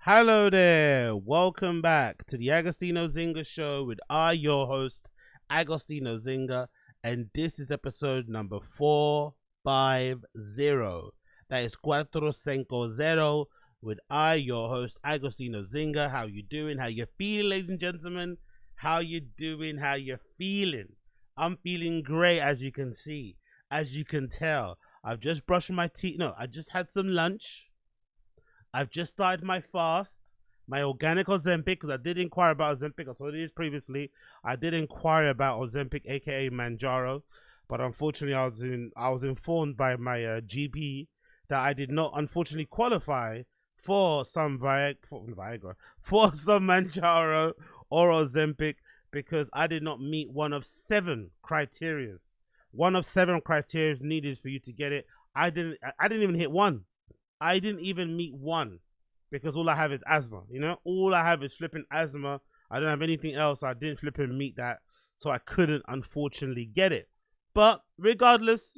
Hello there, welcome back to the Agostino Zinga show with your host, Agostino Zinga, and this is episode number 450. That is Cuatro Cinco Zero with your host, Agostino Zinga. How you doing? How you feeling, ladies and gentlemen? How you doing? How you feeling? I'm feeling great, as you can see, as you can tell. I've just brushed my teeth. No, I just had some lunch. I've just started my fast, my organic Ozempic, because I did inquire about Ozempic. I told you this previously. I did inquire about Ozempic, aka Manjaro, but unfortunately, I was informed by my GP that I did not, unfortunately, qualify for some Viagra, for some Manjaro or Ozempic, because I did not meet one of 7 criterias. One of 7 criterias needed for you to get it. I didn't even hit one. I didn't even meet one because all I have is asthma, all I have is flipping asthma. I don't have anything else. I didn't flip and meet that, so I couldn't unfortunately get it. But regardless,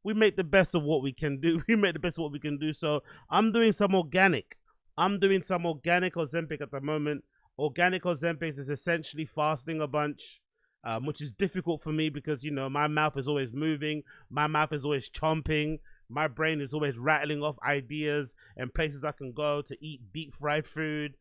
we make the best of what we can do. We make the best of what we can do. So I'm doing some organic. I'm doing some organic Ozempic at the moment. Organic Ozempic is essentially fasting a bunch, which is difficult for me because, my mouth is always moving. My mouth is always chomping. My brain is always rattling off ideas and places I can go to eat deep fried food,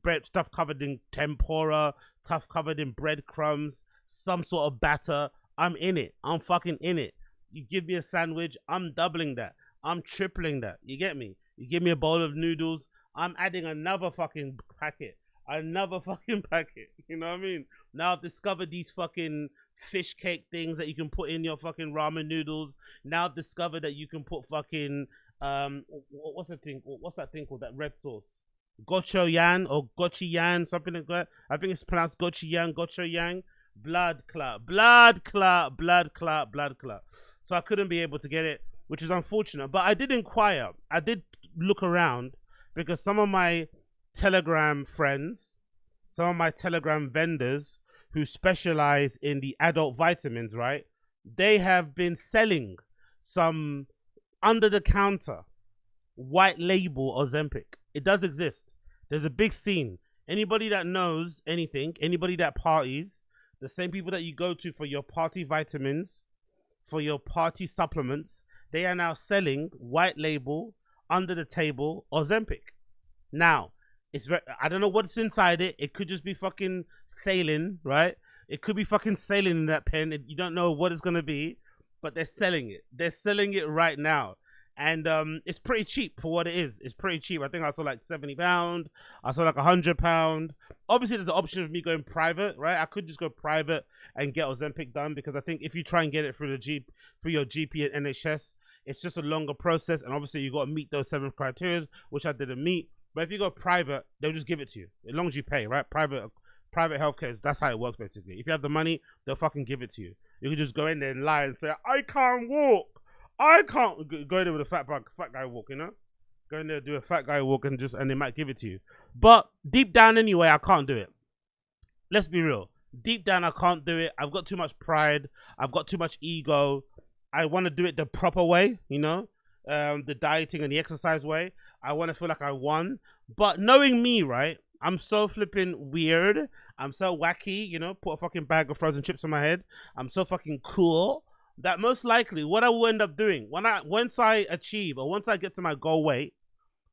bread stuff covered in tempura, stuff covered in breadcrumbs, some sort of batter. I'm in it. I'm fucking in it. You give me a sandwich, I'm doubling that. I'm tripling that. You get me? You give me a bowl of noodles, I'm adding another fucking packet. Another fucking packet. You know what I mean? Now I've discovered these fucking fish cake things that you can put in your fucking ramen noodles. Now I've discovered that you can put fucking what's that thing called, that red sauce, gochujang or gochujang, something like that. I think it's pronounced gochujang. Blood clot. So I couldn't be able to get it, which is unfortunate, but I did inquire. I did look around because some of my Telegram friends, some of my Telegram vendors who specialize in the adult vitamins, right? They have been selling some under the counter white label Ozempic. It does exist. There's a big scene. Anybody that knows anything, anybody that parties, the same people that you go to for your party vitamins, for your party supplements, they are now selling white label under the table Ozempic. Now, I don't know what's inside it. It could just be fucking saline, right? It could be fucking saline in that pen. You don't know what it's going to be, but they're selling it. They're selling it right now. And it's pretty cheap for what it is. It's pretty cheap. I think I saw like £70. I saw like £100. Obviously, there's an option of me going private, right? I could just go private and get Ozempic done, because I think if you try and get it through your GP and NHS, it's just a longer process. And obviously, you got to meet those 7 criteria, which I didn't meet. But if you go private, they'll just give it to you as long as you pay, right? Private healthcare, that's how it works basically. If you have the money, they'll fucking give it to you. You can just go in there and lie and say, I can't walk. I can't go in there with a fat guy walk, Go in there, do a fat guy walk, and they might give it to you. But deep down anyway, I can't do it. Let's be real. Deep down, I can't do it. I've got too much pride. I've got too much ego. I want to do it the proper way, the dieting and the exercise way. I want to feel like I won. But knowing me, right, I'm so flipping weird. I'm so wacky, put a fucking bag of frozen chips on my head. I'm so fucking cool that most likely what I will end up doing once I achieve, or once I get to my goal weight,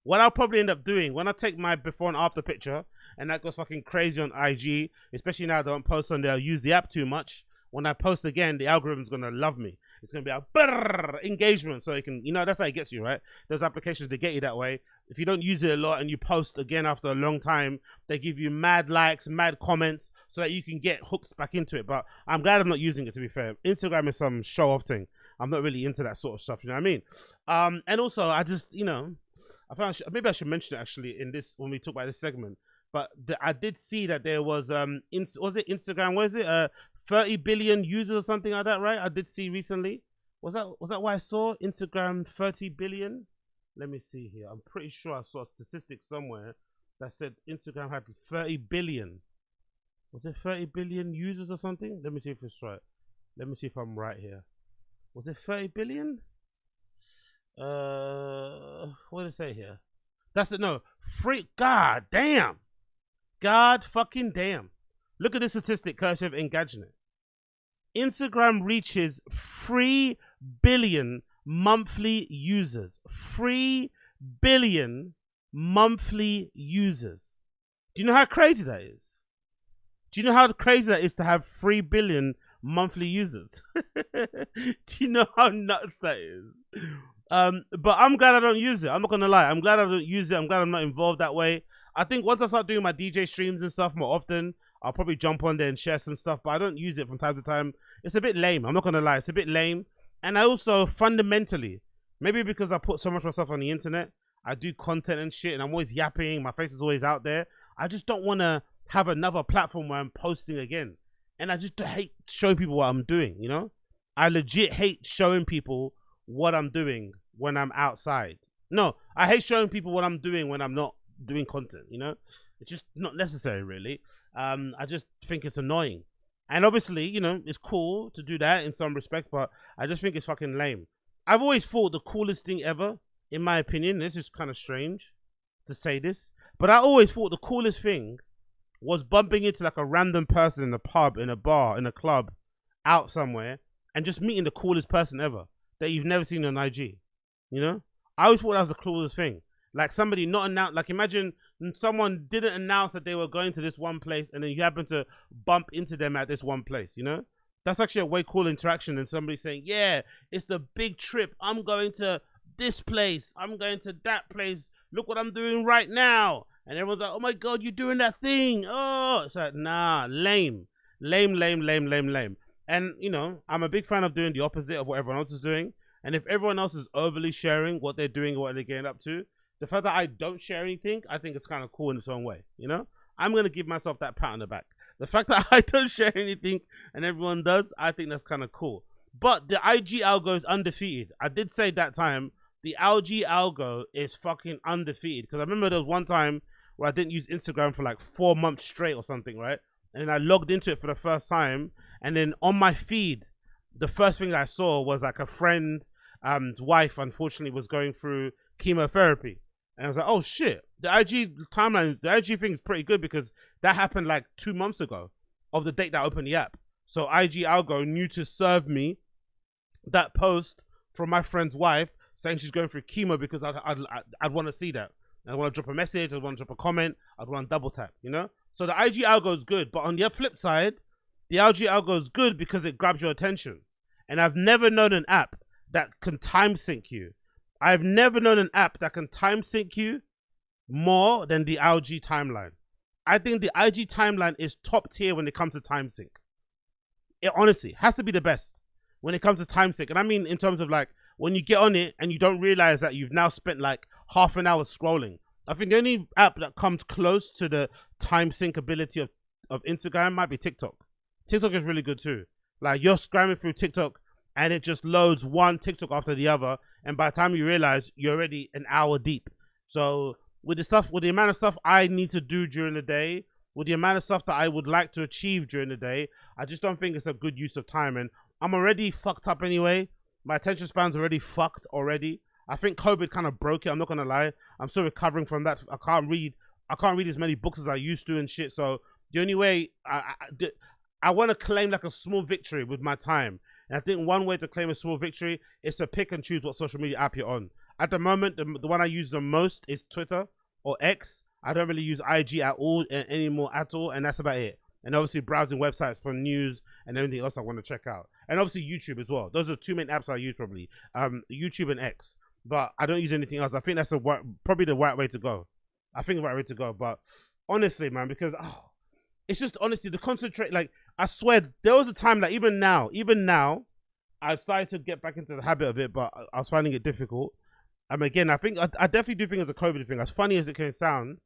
what I'll probably end up doing when I take my before and after picture, and that goes fucking crazy on IG, especially now I don't post on there, I use the app too much. When I post again, the algorithm's going to love me. It's going to be a engagement. So it can, that's how it gets you, right? Those applications, they get you that way. If you don't use it a lot and you post again after a long time, they give you mad likes, mad comments, so that you can get hooked back into it. But I'm glad I'm not using it, to be fair. Instagram is some show-off thing. I'm not really into that sort of stuff, you know what I mean? And also, I just, I found maybe I should mention it actually in this, when we talk about this segment. But I did see that there was, was it Instagram? What is it? 30 billion users or something like that, right? I did see recently. Was that what I saw? Instagram 30 billion? Let me see here. I'm pretty sure I saw a statistic somewhere that said Instagram had 30 billion. Was it 30 billion users or something? Let me see if it's right. Let me see if I'm right here. Was it 30 billion? What did it say here? That's it. No, free. God damn. God fucking damn. Look at this statistic, cursive engagement. Instagram reaches 3 billion monthly users. 3 billion monthly users. Do you know how crazy that is? Do you know how crazy that is to have 3 billion monthly users? Do you know how nuts that is? But I'm glad I don't use it. I'm not gonna lie. I'm glad I don't use it. I'm glad I'm not involved that way. I think once I start doing my DJ streams and stuff more often, I'll probably jump on there and share some stuff, but I don't use it from time to time. It's a bit lame. I'm not gonna lie. It's a bit lame. And I also fundamentally, maybe because I put so much of myself on the internet, I do content and shit, and I'm always yapping. My face is always out there. I just don't want to have another platform where I'm posting again. And I just hate showing people what I'm doing, you know? I legit hate showing people what I'm doing when I'm outside. No, I hate showing people what I'm doing when I'm not doing content, you know? It's just not necessary, really. I just think it's annoying. And obviously, you know, it's cool to do that in some respects, but I just think it's fucking lame. I've always thought the coolest thing ever, in my opinion, this is kind of strange to say this, but I always thought the coolest thing was bumping into like a random person in a pub, in a bar, in a club, out somewhere, and just meeting the coolest person ever that you've never seen on IG. You know? I always thought that was the coolest thing. Like somebody not announced, like imagine someone didn't announce that they were going to this one place and then you happen to bump into them at this one place, you know? That's actually a way cool interaction than somebody saying, yeah, it's the big trip. I'm going to this place. I'm going to that place. Look what I'm doing right now. And everyone's like, oh my God, you're doing that thing. Oh, it's like, nah, lame. Lame, lame, lame, lame, lame. And, you know, I'm a big fan of doing the opposite of what everyone else is doing. And if everyone else is overly sharing what they're doing or what they're getting up to, the fact that I don't share anything, I think it's kind of cool in its own way, you know? I'm going to give myself that pat on the back. The fact that I don't share anything and everyone does, I think that's kind of cool. But the IG algo is undefeated. I did say that time, the IG algo is fucking undefeated. Because I remember there was one time where I didn't use Instagram for like 4 months straight or something, right? And then I logged into it for the first time. And then on my feed, the first thing I saw was like a friend, wife, unfortunately, was going through chemotherapy. And I was like, oh shit, the IG timeline, the IG thing is pretty good because that happened like 2 months ago of the date that I opened the app. So IG algo knew to serve me that post from my friend's wife saying she's going through chemo because I'd want to see that. I'd want to drop a message, I'd want to drop a comment, I'd want to double tap, you know? So the IG algo is good, but on the flip side, the IG algo is good because it grabs your attention. And I've never known an app that can time sync you. I've never known an app that can time sync you more than the IG timeline. I think the IG timeline is top tier when it comes to time sync. It honestly has to be the best when it comes to time sync. And I mean in terms of like when you get on it and you don't realize that you've now spent like half an hour scrolling. I think the only app that comes close to the time sync ability of Instagram might be TikTok. TikTok is really good too. Like you're scrambling through TikTok and it just loads one TikTok after the other. And by the time you realize, you're already an hour deep. So with the amount of stuff I need to do during the day, with the amount of stuff that I would like to achieve during the day, I just don't think it's a good use of time. And I'm already fucked up anyway. My attention span's already fucked already. I think COVID kind of broke it. I'm not gonna lie. I'm still recovering from that. I can't read as many books as I used to and shit. So the only way I want to claim like a small victory with my time. And I think one way to claim a small victory is to pick and choose what social media app you're on. At the moment, the one I use the most is Twitter or X. I don't really use IG at all anymore at all, and that's about it. And obviously browsing websites for news and everything else I want to check out. And obviously YouTube as well. Those are the two main apps I use probably. YouTube and X. But I don't use anything else. I think that's probably the right way to go. I think the right way to go. But honestly, man, because it's just honestly the concentrate. Like I swear, there was a time that even now, I've started to get back into the habit of it, but I was finding it difficult. Again, I think I definitely do think it's a COVID thing. As funny as it can sound,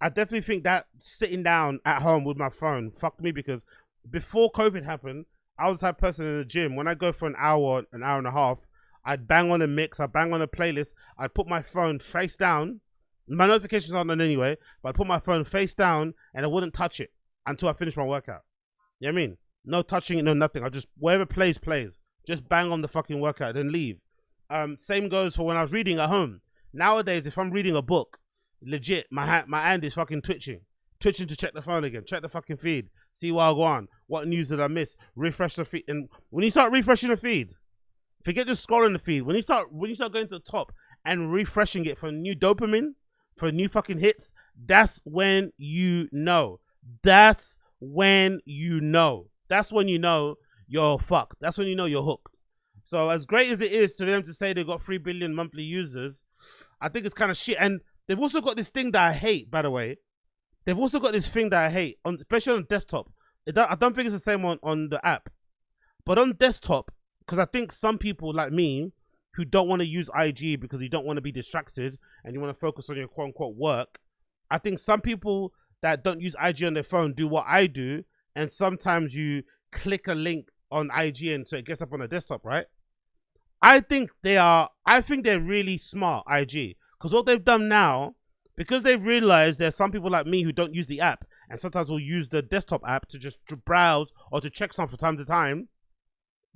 I definitely think that sitting down at home with my phone fucked me because before COVID happened, I was the type of person in the gym. When I go for an hour and a half, I'd bang on a mix, I'd bang on a playlist, I'd put my phone face down. My notifications aren't on anyway, but I'd put my phone face down and I wouldn't touch it until I finished my workout. You know what I mean? No touching it, no nothing. I just, wherever plays. Just bang on the fucking workout, then leave. Same goes for when I was reading at home. Nowadays, if I'm reading a book, Legit, my hand is fucking twitching to check the phone again, check the fucking feed, see what I go on, what news did I miss, refresh the feed. And when you start refreshing the feed, forget just scrolling the feed. When you start going to the top and refreshing it for new dopamine, for new fucking hits, that's when you know. That's when you know. That's when you know you're fucked. That's when you know you're hooked. So as great as it is to them to say they got 3 billion monthly users, I think it's kind of shit. And they've also got this thing that I hate, by the way. They've also got this thing that I hate, especially on desktop. I don't think it's the same on the app. But on desktop, because I think some people like me who don't want to use IG because you don't want to be distracted and you want to focus on your quote-unquote work, I think some people that don't use IG on their phone do what I do, and sometimes you click a link on IG and so it gets up on the desktop, right? I think they're really smart, IG, because what they've done now, because they've realized there's some people like me who don't use the app and sometimes will use the desktop app to just browse or to check something from time to time,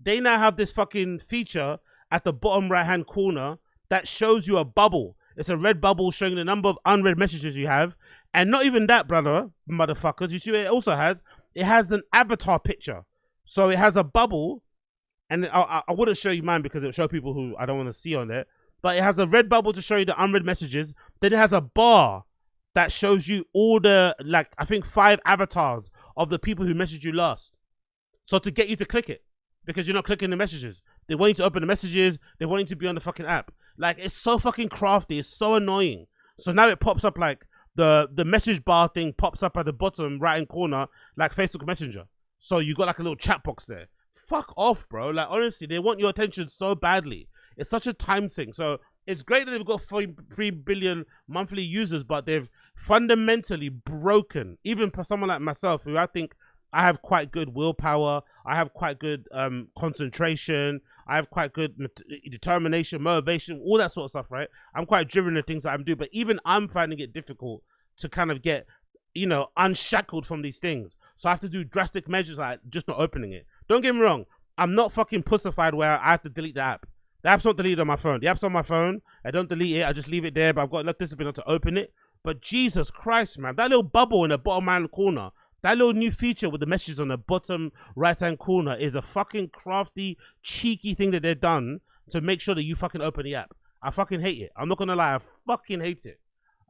they now have this fucking feature at the bottom right hand corner that shows you a bubble. It's a red bubble showing the number of unread messages you have. And not even that, brother, motherfuckers. You see what it also has? It has an avatar picture. So it has a bubble, and I wouldn't show you mine because it'll show people who I don't want to see on it. But it has a red bubble to show you the unread messages. Then it has a bar that shows you all the, like, I think 5 avatars of the people who messaged you last. So to get you to click it, because you're not clicking the messages. They want you to open the messages. They want you to be on the fucking app. Like, it's so fucking crafty. It's so annoying. So now it pops up like the message bar thing pops up at the bottom right hand corner like Facebook Messenger. So you got like a little chat box there. Fuck off, bro. Like, honestly, they want your attention so badly. It's such a time thing. So it's great that they've got 3 billion monthly users, but they've fundamentally broken, even for someone like myself, who I think I have quite good willpower, I have quite good concentration, I have quite good determination, motivation, all that sort of stuff, right? I'm quite driven in the things that I'm doing, but even I'm finding it difficult to kind of get, you know, unshackled from these things. So I have to do drastic measures like just not opening it. Don't get me wrong, I'm not fucking pussified where I have to delete the app. The app's not deleted on my phone. The app's on my phone. I don't delete it. I just leave it there, but I've got enough discipline not to open it. But Jesus Christ, man, that little bubble in the bottom right corner, that little new feature with the messages on the bottom right-hand corner is a fucking crafty, cheeky thing that they've done to make sure that you fucking open the app. I fucking hate it. I'm not gonna lie, I fucking hate it.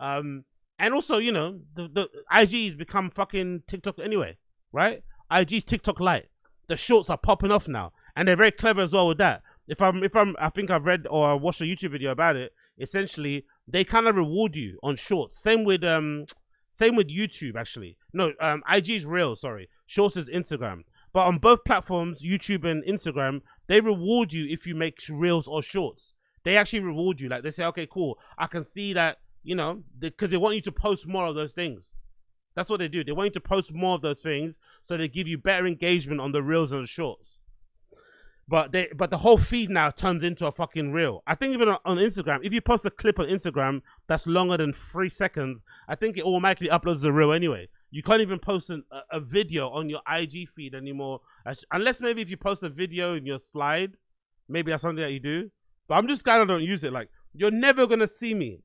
And also, you know, the IG's become fucking TikTok anyway, right? IG's TikTok Lite. The shorts are popping off now, and they're very clever as well with that. I think I've read or watched a YouTube video about it. Essentially, they kind of reward you on shorts. Same with YouTube, actually. No, IG's Reels, sorry. Shorts is Instagram. But on both platforms, YouTube and Instagram, they reward you if you make Reels or Shorts. They actually reward you. Like, they say, okay, cool. I can see that, you know, because they want you to post more of those things. That's what they do. They want you to post more of those things, so they give you better engagement on the Reels and the Shorts. But the whole feed now turns into a fucking reel. I think even on Instagram, if you post a clip on Instagram that's longer than 3 seconds, I think it automatically uploads the reel anyway. You can't even post a video on your IG feed anymore, unless maybe if you post a video in your slide, maybe that's something that you do. But I'm just glad I don't use it. Like, you're never gonna see me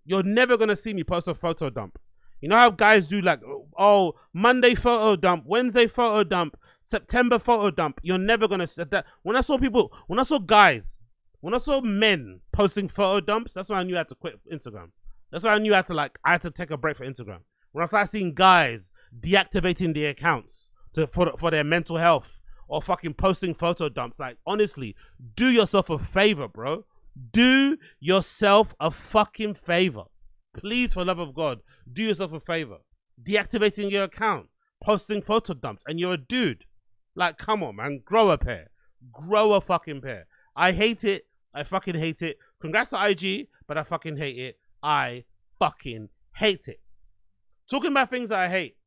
post a photo dump. You know how guys do, like, oh, Monday photo dump, Wednesday photo dump, September photo dump. You're never gonna set that. When I saw men posting photo dumps, that's when I knew I had to quit Instagram. That's when I knew I had to take a break for Instagram. When I started seeing guys deactivating their accounts for their mental health, or fucking posting photo dumps, like, honestly, do yourself a favor, bro. Do yourself a fucking favor. Please, for the love of God, do yourself a favor. Deactivating your account, posting photo dumps, and you're a dude. Like, come on, man. Grow a pair. Grow a fucking pair. I hate it. I fucking hate it. Congrats to IG, but I fucking hate it. I fucking hate it. Talking about things I hate.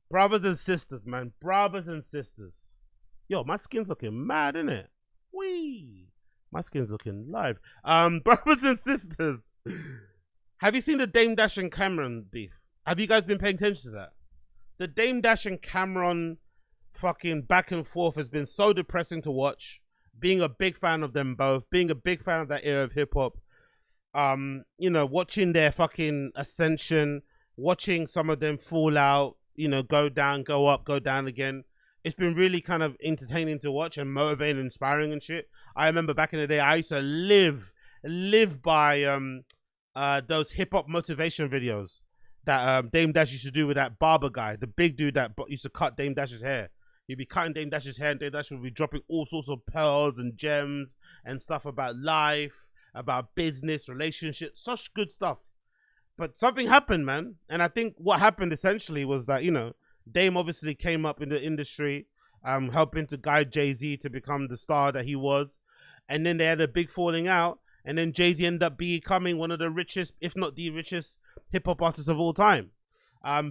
Brothers and sisters, man. Brothers and sisters. Yo, my skin's looking mad, isn't it? Wee. My skin's looking live. Brothers and sisters. Have you seen the Dame Dash and Cameron beef? Have you guys been paying attention to that? The Dame Dash and Cameron fucking back and forth has been so depressing to watch. being a big fan of them both, being a big fan of that era of hip hop. You know, watching their fucking ascension, watching some of them fall out, you know, go down, go up, go down again. It's been really kind of entertaining to watch and motivating, inspiring and shit. I remember back in the day, I used to live by those hip hop motivation videos that Dame Dash used to do with that barber guy, the big dude that used to cut Dame Dash's hair. He'd be cutting Dame Dash's hair, and Dame Dash would be dropping all sorts of pearls and gems and stuff about life, about business, relationships, such good stuff. But something happened, man. And I think what happened essentially was that, you know, Dame obviously came up in the industry, helping to guide Jay-Z to become the star that he was. And then they had a big falling out. And then Jay-Z ended up becoming one of the richest, if not the richest, hip-hop artists of all time.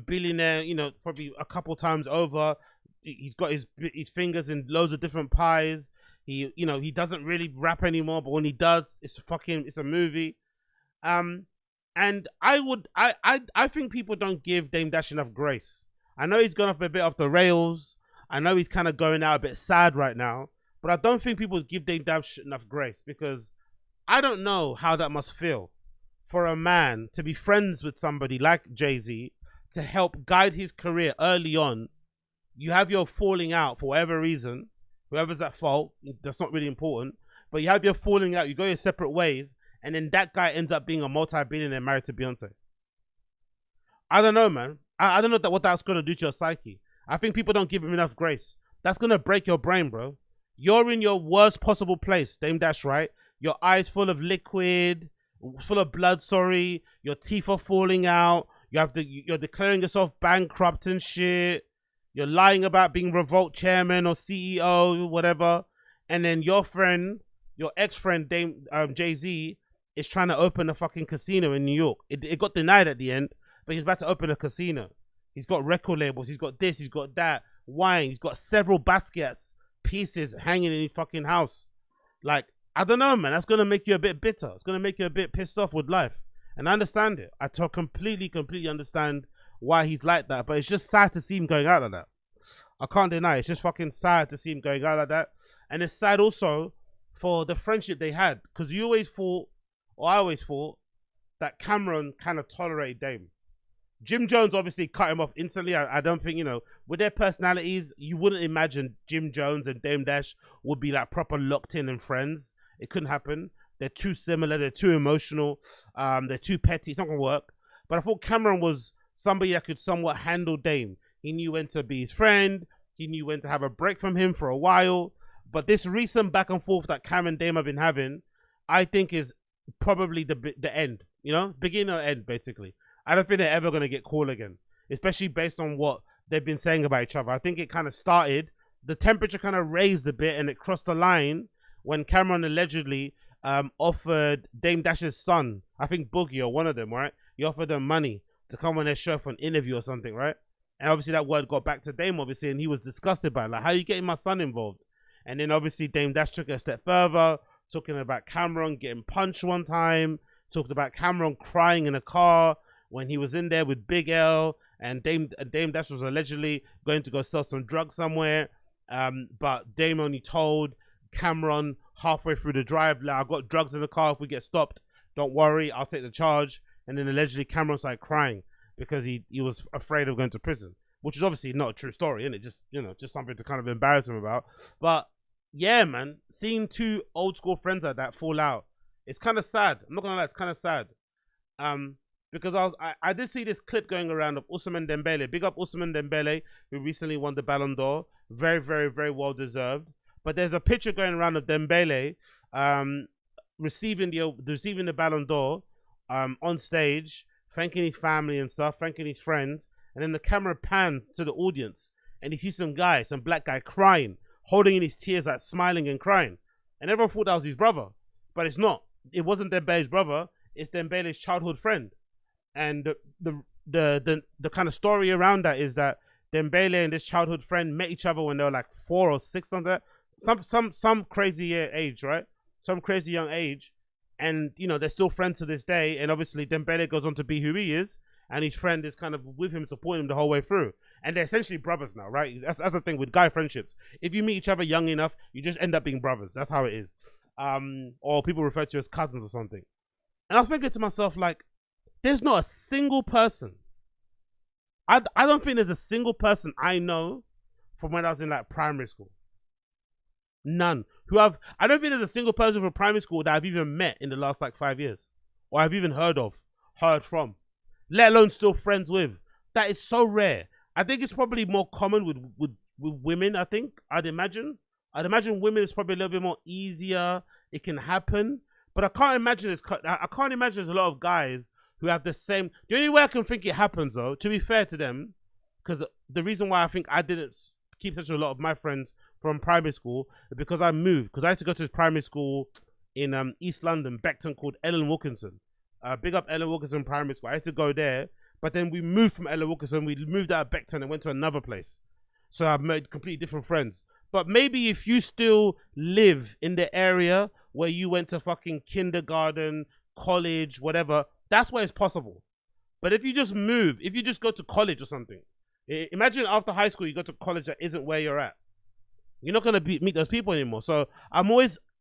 Billionaire, you know, probably a couple times over. He's got his fingers in loads of different pies. He, you know, he doesn't really rap anymore, but when he does, it's a movie. And I think people don't give Dame Dash enough grace. I know he's gone up a bit off the rails. I know he's kind of going out a bit sad right now, but I don't think people give Dame Dash enough grace, because I don't know how that must feel for a man to be friends with somebody like Jay-Z, to help guide his career early on. You have your falling out for whatever reason, whoever's at fault, that's not really important, but you have your falling out, you go your separate ways, and then that guy ends up being a multi-billionaire married to Beyonce. I don't know, man. I don't know what that's going to do to your psyche. I think people don't give him enough grace. That's going to break your brain, bro. You're in your worst possible place, Dame Dash, right? Your eyes full of liquid, full of blood, sorry. Your teeth are falling out. You're declaring yourself bankrupt and shit. You're lying about being Revolt chairman or CEO, whatever. And then your friend, your ex-friend, Jay-Z, is trying to open a fucking casino in New York. It got denied at the end, but he's about to open a casino. He's got record labels. He's got this. He's got that. Wine. He's got several baskets, pieces hanging in his fucking house. Like, I don't know, man. That's going to make you a bit bitter. It's going to make you a bit pissed off with life. And I understand it. I completely understand why he's like that. But it's just sad to see him going out like that. I can't deny it. It's just fucking sad to see him going out like that. And it's sad also for the friendship they had. Because you always thought, or I always thought, that Cameron kind of tolerated Dame. Jim Jones obviously cut him off instantly. I don't think, you know, with their personalities, you wouldn't imagine Jim Jones and Dame Dash would be like proper locked in and friends. It couldn't happen. They're too similar. They're too emotional. They're too petty. It's not going to work. But I thought Cameron was somebody that could somewhat handle Dame. He knew when to be his friend. He knew when to have a break from him for a while. But this recent back and forth that Cam and Dame have been having, I think is probably the end. You know, beginning or end, basically. I don't think they're ever going to get cool again, especially based on what they've been saying about each other. I think it kind of started, the temperature kind of raised a bit and it crossed the line when Cameron allegedly offered Dame Dash's son, I think Boogie or one of them, right? He offered them money to come on their show for an interview or something, right? And obviously that word got back to Dame, obviously, and he was disgusted by it. Like, how are you getting my son involved? And then obviously Dame Dash took it a step further, talking about Cameron getting punched one time, talked about Cameron crying in a car when he was in there with Big L, and Dame Dash was allegedly going to go sell some drugs somewhere, but Dame only told Cameron halfway through the drive, like, I got drugs in the car, if we get stopped, don't worry, I'll take the charge. And then allegedly Cameron started crying because he was afraid of going to prison, which is obviously not a true story, isn't it? Just, you know, just something to kind of embarrass him about. But yeah, man, seeing two old school friends like that fall out, it's kind of sad. I'm not gonna lie, it's kind of sad. Because I did see this clip going around of Ousmane Dembele. Big up Ousmane Dembele, who recently won the Ballon d'Or. Very, very, very well deserved. But there's a picture going around of Dembele receiving the Ballon d'Or on stage, thanking his family and stuff, thanking his friends. And then the camera pans to the audience and he sees some black guy crying, holding in his tears, like smiling and crying. And everyone thought that was his brother. But it's not. It wasn't Dembele's brother. It's Dembele's childhood friend. And the kind of story around that is that Dembele and this childhood friend met each other when they were like 4 or 6, something like that. Some crazy age, right? Some crazy young age. And, you know, they're still friends to this day. And obviously Dembele goes on to be who he is. And his friend is kind of with him, supporting him the whole way through. and they're essentially brothers now, right? That's the thing with guy friendships. If you meet each other young enough, you just end up being brothers. That's how it is. Or people refer to you as cousins or something. And I was thinking to myself, like, there's not a single person. I don't think there's a single person I know from when I was in like primary school. None. I don't think there's a single person from primary school that I've even met in the last like 5 years. Or I've even heard from. Let alone still friends with. That is so rare. I think it's probably more common with women, I think. I'd imagine women is probably a little bit more easier. It can happen. But I can't imagine there's a lot of guys who have the same. The only way I can think it happens, though, to be fair to them, because the reason why I think I didn't keep such a lot of my friends from primary school is because I moved. Because I used to go to this primary school in East London, Beckton, called Ellen Wilkinson. Big up Ellen Wilkinson Primary School. I used to go there, but then we moved from Ellen Wilkinson. We moved out of Beckton and went to another place. So I've made completely different friends. But maybe if you still live in the area where you went to fucking kindergarten, college, whatever, that's where it's possible. But if you just move, if you just go to college or something, imagine after high school you go to college that isn't where you're at. You're not going to meet those people anymore. So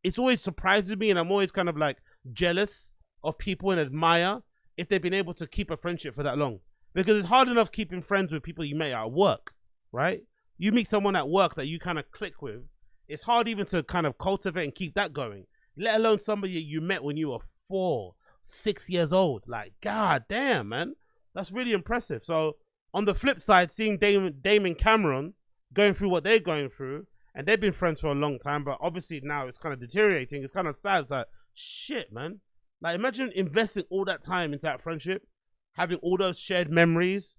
it's always surprises me, and I'm always kind of like jealous of people and admire if they've been able to keep a friendship for that long. Because it's hard enough keeping friends with people you met at work, right? You meet someone at work that you kind of click with. It's hard even to kind of cultivate and keep that going, let alone somebody you met when you were 4, 6 years old. Like, god damn, man. That's really impressive. So on the flip side, seeing Dame and Cameron going through what they're going through, and they've been friends for a long time, but obviously now it's kind of deteriorating. It's kind of sad. It's like, shit, man. Like, imagine investing all that time into that friendship, having all those shared memories,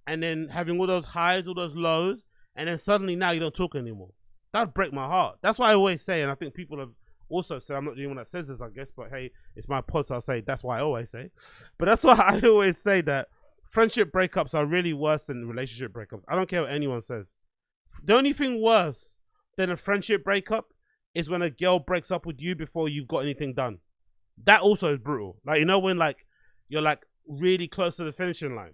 and then having all those highs, all those lows, and then suddenly now you don't talk anymore. That'd break my heart. That's why I always say, and I think people have also said, I'm not the only one that says this, I guess, but hey, it's my pod, so I'll say that's why I always say. But that's why I always say that friendship breakups are really worse than relationship breakups. I don't care what anyone says. The only thing worse than a friendship breakup is when a girl breaks up with you before you've got anything done. That also is brutal. Like, you know, when like you're like really close to the finishing line,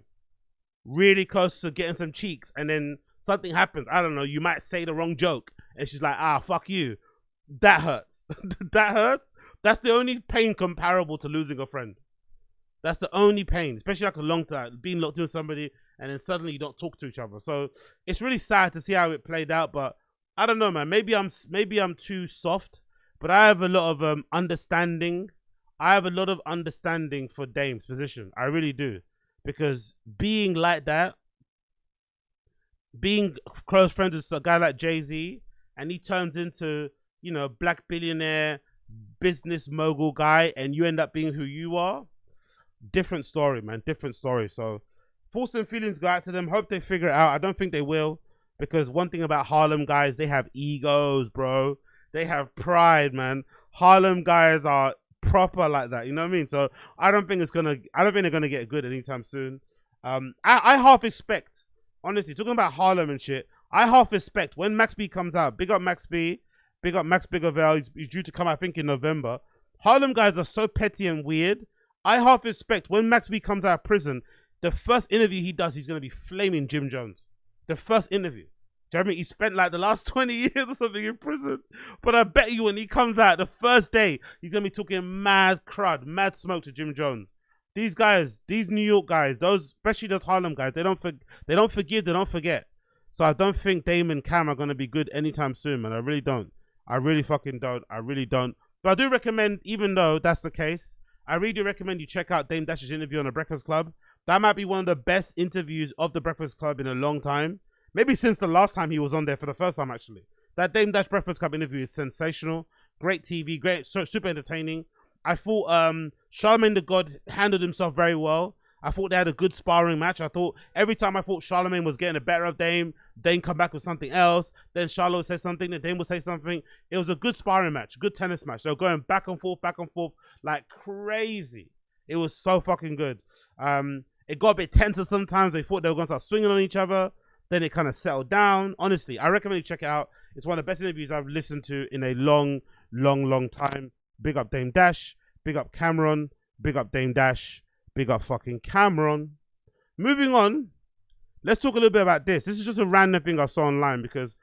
really close to getting some cheeks, and then something happens. I don't know, you might say the wrong joke and she's like, fuck you. That hurts. That hurts. That's the only pain comparable to losing a friend. That's the only pain, especially like a long time, being locked in with somebody and then suddenly you don't talk to each other. So it's really sad to see how it played out, but I don't know, man. Maybe I'm too soft, but I have a lot of understanding. I have a lot of understanding for Dame's position. I really do. Because being like that, being close friends with a guy like Jay-Z, and he turns into, you know, black billionaire, business mogul guy, and you end up being who you are, different story, man. Different story. So thoughts and feelings go out to them. Hope they figure it out. I don't think they will. Because one thing about Harlem guys, they have egos, bro. They have pride, man. Harlem guys are proper like that, you know what I mean? So I don't think they're gonna get good anytime soon. I half expect, honestly, talking about Harlem and shit, I half expect when Max B comes out, big up Max B, big up Max Biggervale, he's due to come out, I think, in November. Harlem guys are so petty and weird. I half expect when Max B comes out of prison, the first interview he does, he's gonna be flaming Jim Jones. The first interview. Do you know what I mean? He spent like the last 20 years or something in prison. But I bet you when he comes out the first day, he's going to be talking mad crud, mad smoke to Jim Jones. These guys, these New York guys, those, especially those Harlem guys, they don't forgive, they don't forget. So I don't think Dame and Cam are going to be good anytime soon, man. I really don't. I really fucking don't. I really don't. But I do recommend, even though that's the case, I really do recommend you check out Dame Dash's interview on The Breakfast Club. That might be one of the best interviews of The Breakfast Club in a long time. Maybe since the last time he was on there for the first time, actually. That Dame Dash Breakfast Club interview is sensational. Great TV, great, super entertaining. I thought Charlamagne the God handled himself very well. I thought they had a good sparring match. I thought every time I thought Charlamagne was getting the better of Dame come back with something else. Then Charlotte would say something, then Dame would say something. It was a good sparring match, good tennis match. They were going back and forth like crazy. It was so fucking good. It got a bit tenser sometimes. They thought they were going to start swinging on each other. Then it kind of settled down. Honestly, I recommend you check it out. It's one of the best interviews I've listened to in a long, long, long time. Big up Dame Dash. Big up Cameron. Big up Dame Dash. Big up fucking Cameron. Moving on. let's talk a little bit about this. This is just a random thing I saw online because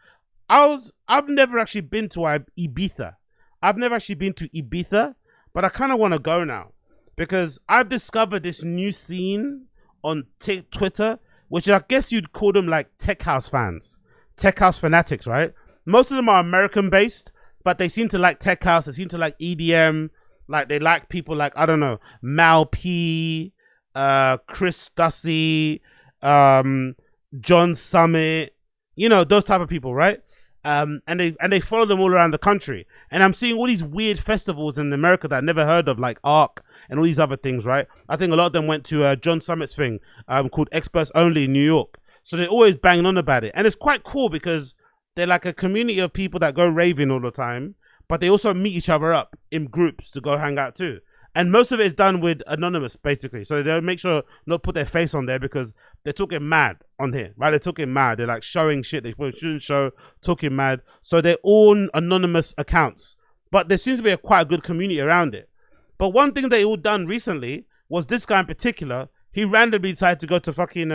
I've never actually been to Ibiza. I've never actually been to Ibiza, but I kind of want to go now because I've discovered this new scene on Twitter, which I guess you'd call them like tech house fans, tech house fanatics, right? Most of them are American based, but they seem to like tech house. They seem to like EDM. Like they like people like, I don't know, Mal P, Chris Dussy, John Summit, you know, those type of people, right? And they follow them all around the country. And I'm seeing all these weird festivals in America that I never heard of, like ARC and all these other things, right? I think a lot of them went to John Summit's thing called Experts Only in New York. So they're always banging on about it. And it's quite cool because they're like a community of people that go raving all the time, but they also meet each other up in groups to go hang out too. And most of it is done with anonymous, basically. So they don't make sure not put their face on there because they're talking mad on here, right? They're talking mad. They're like showing shit they shouldn't show, talking mad. So they're all anonymous accounts. But there seems to be quite a good community around it. But one thing they all done recently was this guy in particular, he randomly decided to go to fucking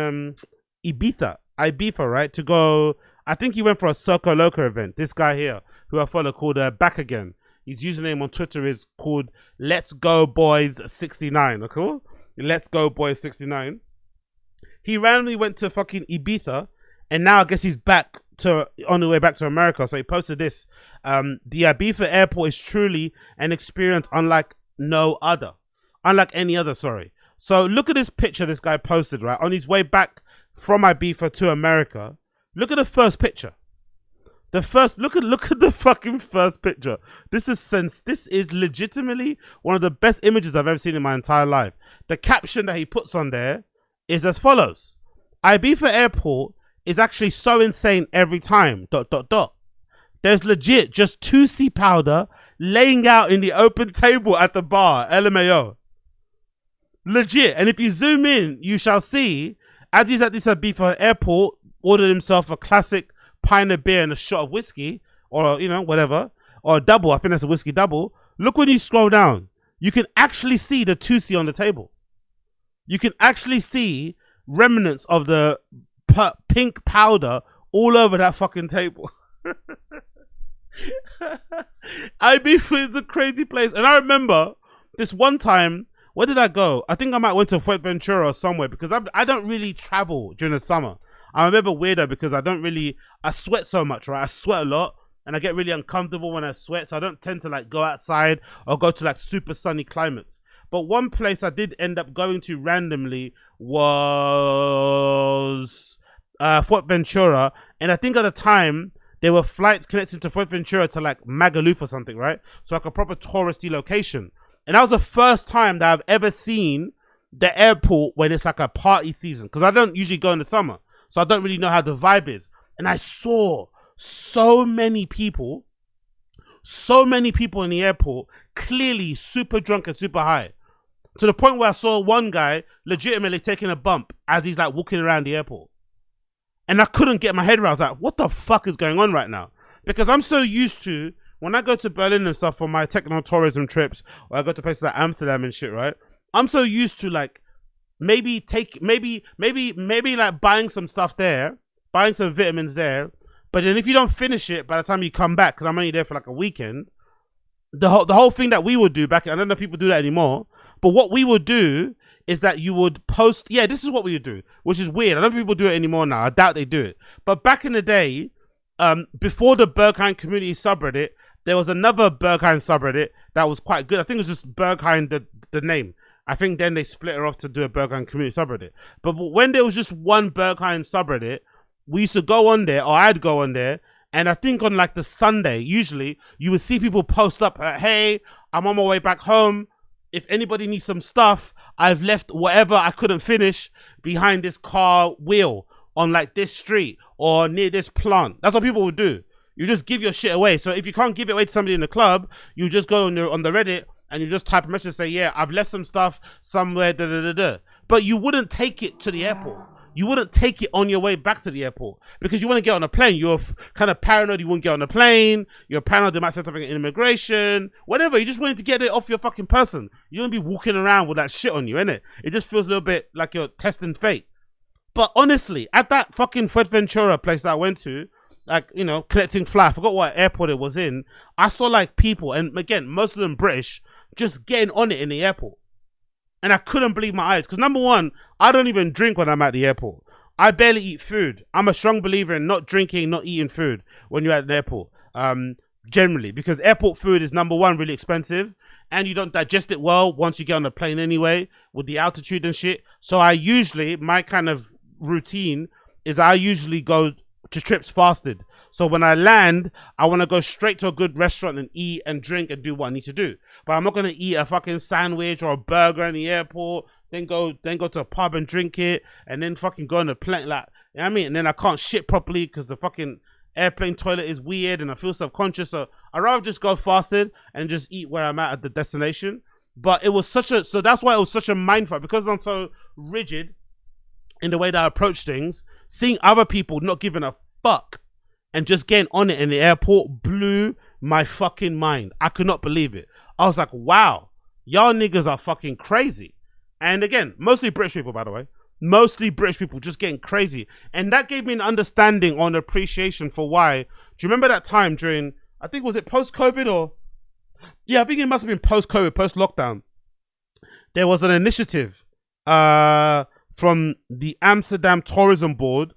Ibiza, right? To go, I think he went for a Circo Loco event. This guy here, who I follow, called Back Again. His username on Twitter is called Let's Go Boys 69. Okay? Let's Go Boys 69. He randomly went to fucking Ibiza, and now I guess he's back on the way back to America. So he posted this: the Ibiza airport is truly an experience unlike any other. Sorry. So look at this picture this guy posted, right, on his way back from Ibiza to America. Look at the first picture. Look at the fucking first picture. This is legitimately one of the best images I've ever seen in my entire life. The caption that he puts on there is as follows: Ibiza airport is actually so insane every time. ... There's legit just Tusi powder laying out in the open table at the bar. LMAO. Legit. And if you zoom in, you shall see, as he's at this Ibiza airport, ordered himself a classic pint of beer and a shot of whiskey, or, you know, whatever, or a double. I think that's a whiskey double. Look when you scroll down. You can actually see the Tusi on the table. You can actually see remnants of the pink powder all over that fucking table. Ibiza is a crazy place. And I remember this one time, where did I go? I think I might went to Fuerteventura or somewhere, because I don't really travel during the summer. I'm a bit of a weirdo because I sweat so much, right? I sweat a lot and I get really uncomfortable when I sweat. So I don't tend to like go outside or go to like super sunny climates. But one place I did end up going to randomly was Fuerteventura. And I think at the time there were flights connecting to Fuerteventura to like Magaluf or something, right? So like a proper touristy location. And that was the first time that I've ever seen the airport when it's like a party season. Because I don't usually go in the summer. So I don't really know how the vibe is. And I saw so many people in the airport, clearly super drunk and super high. To the point where I saw one guy legitimately taking a bump as he's like walking around the airport. And I couldn't get my head around. I was like, what the fuck is going on right now? Because I'm so used to, when I go to Berlin and stuff for my techno tourism trips, or I go to places like Amsterdam and shit, right? I'm so used to like, maybe like buying some stuff there, buying some vitamins there, but then if you don't finish it by the time you come back, because I'm only there for like a weekend, the whole thing that we would do back, I don't know if people do that anymore, but what we would do is that you would post, yeah, this is what we would do, which is weird. I don't know if people do it anymore now. I doubt they do it. But back in the day, before the Berghain community subreddit, there was another Berghain subreddit that was quite good. I think it was just Berghain, the name. I think then they split her off to do a Berghain community subreddit. But when there was just one Berghain subreddit, we used to go on there, or I'd go on there, and I think on like the Sunday, usually, you would see people post up, hey, I'm on my way back home. If anybody needs some stuff, I've left whatever I couldn't finish behind this car wheel on like this street or near this plant. That's what people would do. You just give your shit away. So if you can't give it away to somebody in the club, you just go on the Reddit, and you just type a message and say, yeah, I've left some stuff somewhere, But you wouldn't take it to the airport. You wouldn't take it on your way back to the airport because you want to get on a plane. You're kind of paranoid you won't get on a plane. You're paranoid they might say something in immigration, whatever. You just wanted to get it off your fucking person. You don't be walking around with that shit on you, innit? It just feels a little bit like you're testing fate. But honestly, at that fucking Fuerteventura place that I went to, like, you know, connecting flight, I forgot what airport it was in. I saw like people, and again, most of them British, just getting on it in the airport. And I couldn't believe my eyes. Because number one, I don't even drink when I'm at the airport. I barely eat food. I'm a strong believer in not drinking, not eating food when you're at the airport. Generally, because airport food is number one, really expensive. And you don't digest it well once you get on the plane anyway, with the altitude and shit. So I usually, my kind of routine is I usually go to trips fasted. So when I land, I want to go straight to a good restaurant and eat and drink and do what I need to do. But I'm not going to eat a fucking sandwich or a burger in the airport, then go to a pub and drink it, and then fucking go on the plane, like, you know what I mean? And then I can't shit properly because the fucking airplane toilet is weird and I feel subconscious. So I'd rather just go fasted and just eat where I'm at the destination. But it was so that's why it was such a mindfuck, because I'm so rigid in the way that I approach things. Seeing other people not giving a fuck and just getting on it in the airport blew my fucking mind. I could not believe it. I was like, wow, y'all niggas are fucking crazy. And again, mostly British people, by the way. Mostly British people just getting crazy. And that gave me an understanding on appreciation for why. Do you remember that time during, I think, was it post-COVID or? Yeah, I think it must have been post-COVID, post-lockdown. There was an initiative from the Amsterdam Tourism Board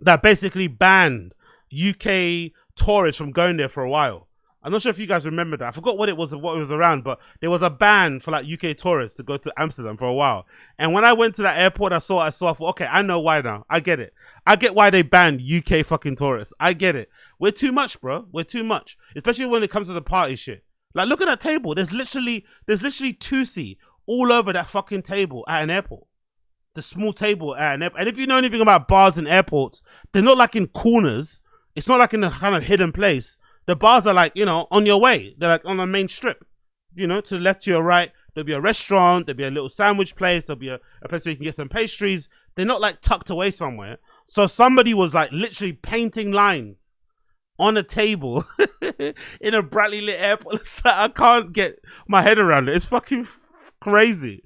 that basically banned UK tourists from going there for a while. I'm not sure if you guys remember that. I forgot what it was around, but there was a ban for like UK tourists to go to Amsterdam for a while. And when I went to that airport, I thought, okay, I know why now. I get it. I get why they banned UK fucking tourists. I get it. We're too much, bro. We're too much. Especially when it comes to the party shit. Like, look at that table. There's literally Tusi all over that fucking table at an airport. The small table at an airport. And if you know anything about bars and airports, they're not like in corners. It's not like in a kind of hidden place. The bars are like, you know, on your way. They're like on the main strip. You know, to the left, to your right, there'll be a restaurant, there'll be a little sandwich place, there'll be a place where you can get some pastries. They're not like tucked away somewhere. So somebody was like literally painting lines on a table in a brightly lit airport. It's like, I can't get my head around it. It's fucking crazy.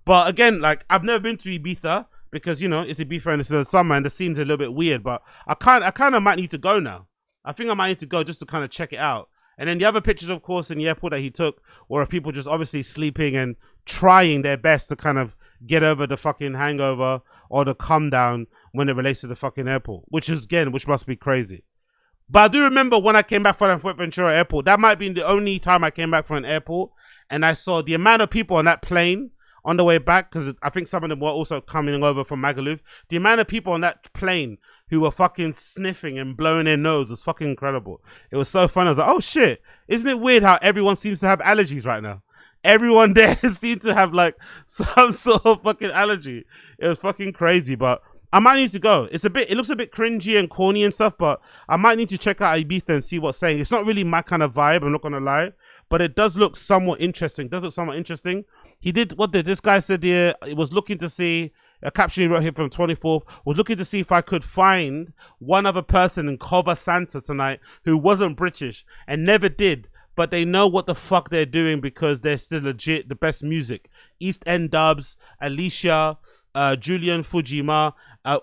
But again, like, I've never been to Ibiza because, you know, it's Ibiza and it's in the summer and the scene's a little bit weird. But I kind of might need to go now. I think I might need to go just to kind of check it out. And then the other pictures, of course, in the airport that he took were of people just obviously sleeping and trying their best to kind of get over the fucking hangover or the come down when it relates to the fucking airport, which must be crazy. But I do remember when I came back from Fuerteventura airport, that might be the only time I came back from an airport, and I saw the amount of people on that plane on the way back, because I think some of them were also coming over from Magaluf. The amount of people on that plane who were fucking sniffing and blowing their nose was fucking incredible. It was so fun. I was like, oh shit, isn't it weird how everyone seems to have allergies right now? Everyone there seemed to have like some sort of fucking allergy. It was fucking crazy, but I might need to go. It looks a bit cringy and corny and stuff, but I might need to check out Ibiza and see what's saying. It's not really my kind of vibe, I'm not gonna lie, but it does look somewhat interesting. This guy said here, it was looking to see, a caption he wrote here from 24th, was looking to see if I could find one other person in Cover Santa tonight who wasn't British and never did, but they know what the fuck they're doing because they're still legit the best music. East End Dubs, Alicia, Julian Fujima,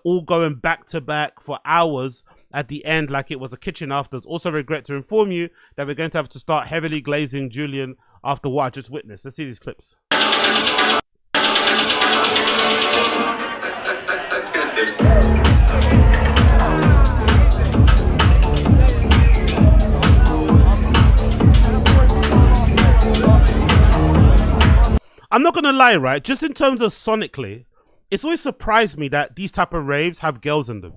all going back to back for hours at the end like it was a kitchen after. Also regret to inform you that we're going to have to start heavily glazing Julian after what I just witnessed. Let's see these clips. I'm not gonna lie, right? Just in terms of sonically, it's always surprised me that these type of raves have girls in them.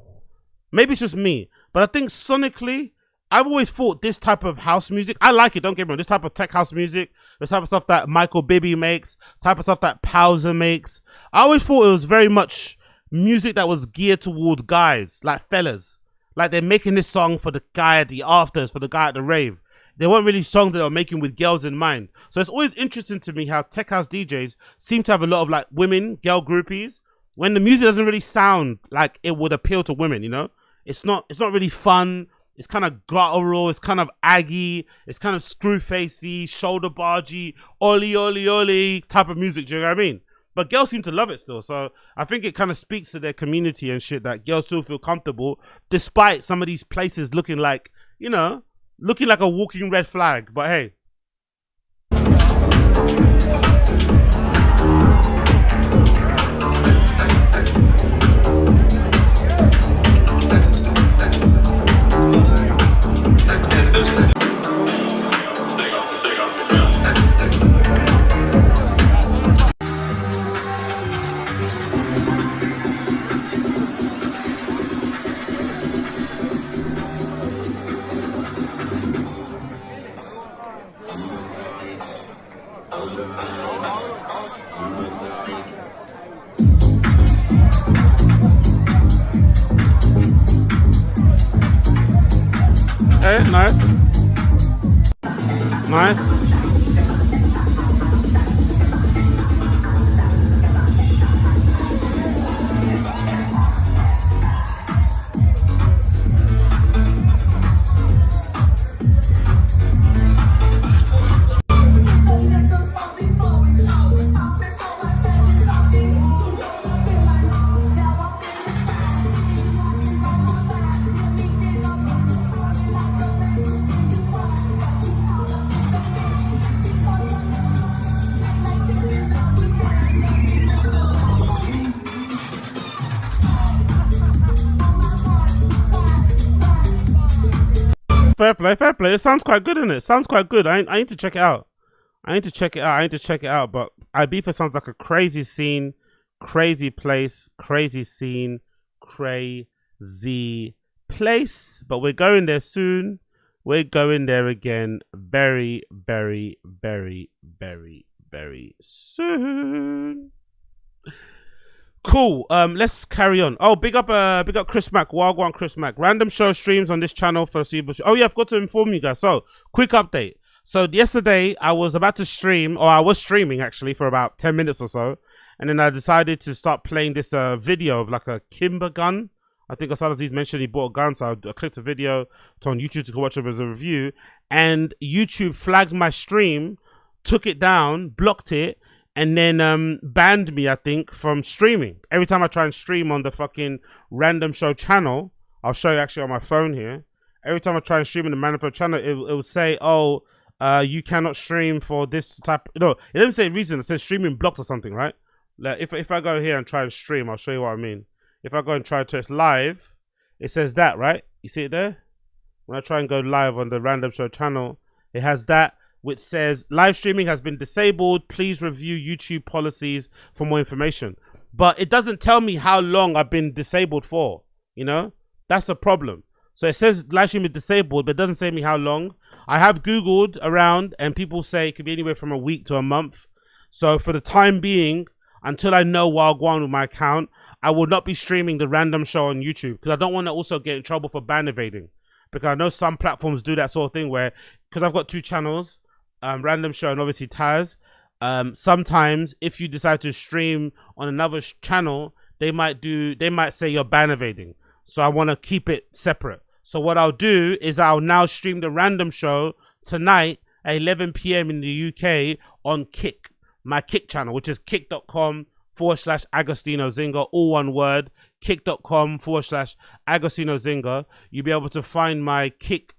Maybe it's just me, but I think sonically, I've always thought this type of house music, I like it, don't get me wrong, this type of tech house music, this type of stuff that Michael Bibi makes, type of stuff that Pauser makes, I always thought it was very much music that was geared towards guys, like fellas. Like they're making this song for the guy at the afters, for the guy at the rave. They weren't really songs that they were making with girls in mind. So it's always interesting to me how tech house DJs seem to have a lot of like women, girl groupies, when the music doesn't really sound like it would appeal to women, you know? It's not really fun. It's kind of guttural. It's kind of aggy. It's kind of screw facey, shoulder bargy, oli oli oli type of music. Do you know what I mean? But girls seem to love it still. So I think it kind of speaks to their community and shit that girls still feel comfortable despite some of these places looking like, you know, looking like a walking red flag. But hey. Okay, nice. Nice. Fair play, fair play. It sounds quite good, innit? It sounds quite good. I need to check it out. I need to check it out. But Ibiza sounds like a crazy scene, crazy place, crazy scene, crazy place. But we're going there soon. We're going there again very, very, very, very, very soon. Cool. Let's carry on. Oh, big up Chris Mack. Wagwan Chris Mack. Random show streams on this channel for Super. Oh yeah, I forgot to inform you guys. So, quick update. So yesterday I was about to stream, or I was streaming actually for about 10 minutes or so, and then I decided to start playing this video of like a Kimber gun. I think Asalaziz mentioned he bought a gun, so I clicked a video on YouTube to watch it as a review, and YouTube flagged my stream, took it down, blocked it, and then banned me, I think, from streaming. Every time I try and stream on the fucking Random Show channel, I'll show you actually on my phone here. Every time I try and stream in the Random Show channel, it will say, oh, you cannot stream for this type. No, it doesn't say reason. It says streaming blocked or something, right? Like if I go here and try and stream, I'll show you what I mean. If I go and try to live, it says that, right? You see it there? When I try and go live on the Random Show channel, it has that, which says live streaming has been disabled. Please review YouTube policies for more information. But it doesn't tell me how long I've been disabled for, you know? That's a problem. So it says live streaming is disabled, but it doesn't say me how long. I have Googled around and people say it could be anywhere from a week to a month. So for the time being, until I know what I'll go on with my account, I will not be streaming the Random Show on YouTube because I don't want to also get in trouble for ban evading. Because I know some platforms do that sort of thing where, because I've got two channels, Random Show and obviously Tazz, sometimes if you decide to stream on another channel, they might say you're ban evading. So I want to keep it separate. So what I'll do is I'll now stream the Random Show tonight at 11 p.m. in the UK on Kick, my Kick channel, which is kick.com/Agostino Zinga, all one word, kick.com/Agostino Zinga. You'll be able to find my Kick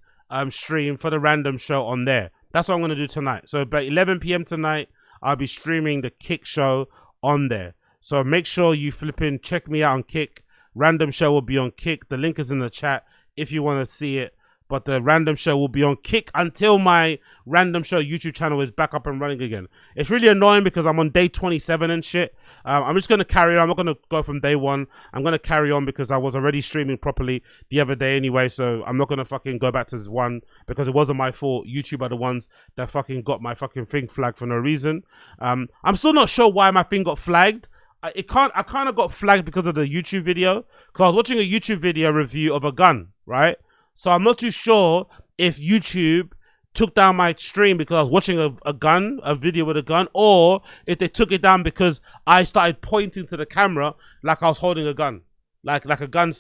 stream for the Random Show on there. That's what I'm going to do tonight. So by 11 p.m. tonight, I'll be streaming the Kick show on there. So make sure you flipping check me out on Kick. Random Show will be on Kick. The link is in the chat if you want to see it. But the Random Show will be on Kick until my Random Show YouTube channel is back up and running again. It's really annoying because I'm on day 27 and shit. I'm just going to carry on. I'm not going to go from day one. I'm going to carry on because I was already streaming properly the other day anyway. So I'm not going to fucking go back to one because it wasn't my fault. YouTube are the ones that fucking got my fucking thing flagged for no reason. I'm still not sure why my thing got flagged. I kind of got flagged because of the YouTube video. Because I was watching a YouTube video review of a gun, right? So I'm not too sure if YouTube took down my stream because I was watching a video with a gun, or if they took it down because I started pointing to the camera like I was holding a gun, like a gun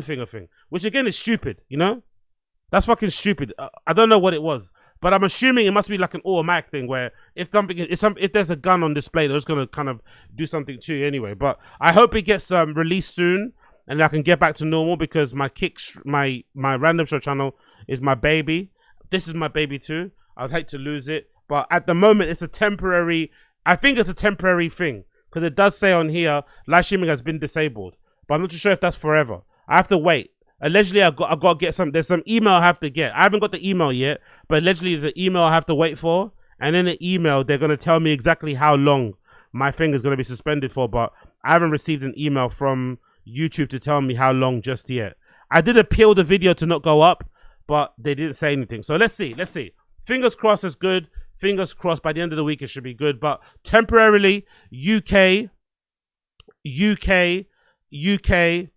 finger thing, which again is stupid, you know? That's fucking stupid. I don't know what it was, But I'm assuming it must be like an automatic thing where if there's a gun on display, they're just gonna kind of do something to you anyway. But I hope it gets released soon and I can get back to normal, because my my random show channel is my baby. This is my baby too. I'd hate to lose it, but at the moment it's a temporary. I think it's a temporary thing, because it does say on here live streaming has been disabled, but I'm not too sure if that's forever. I have to wait. Allegedly, I got to get some. There's some email I have to get. I haven't got the email yet, but allegedly there's an email I have to wait for, and in the email they're gonna tell me exactly how long my thing is gonna be suspended for. But I haven't received an email from YouTube to tell me how long just yet. I did appeal the video to not go up, but they didn't say anything. So let's see. Fingers crossed it's good. Fingers crossed by the end of the week it should be good. But temporarily, UK,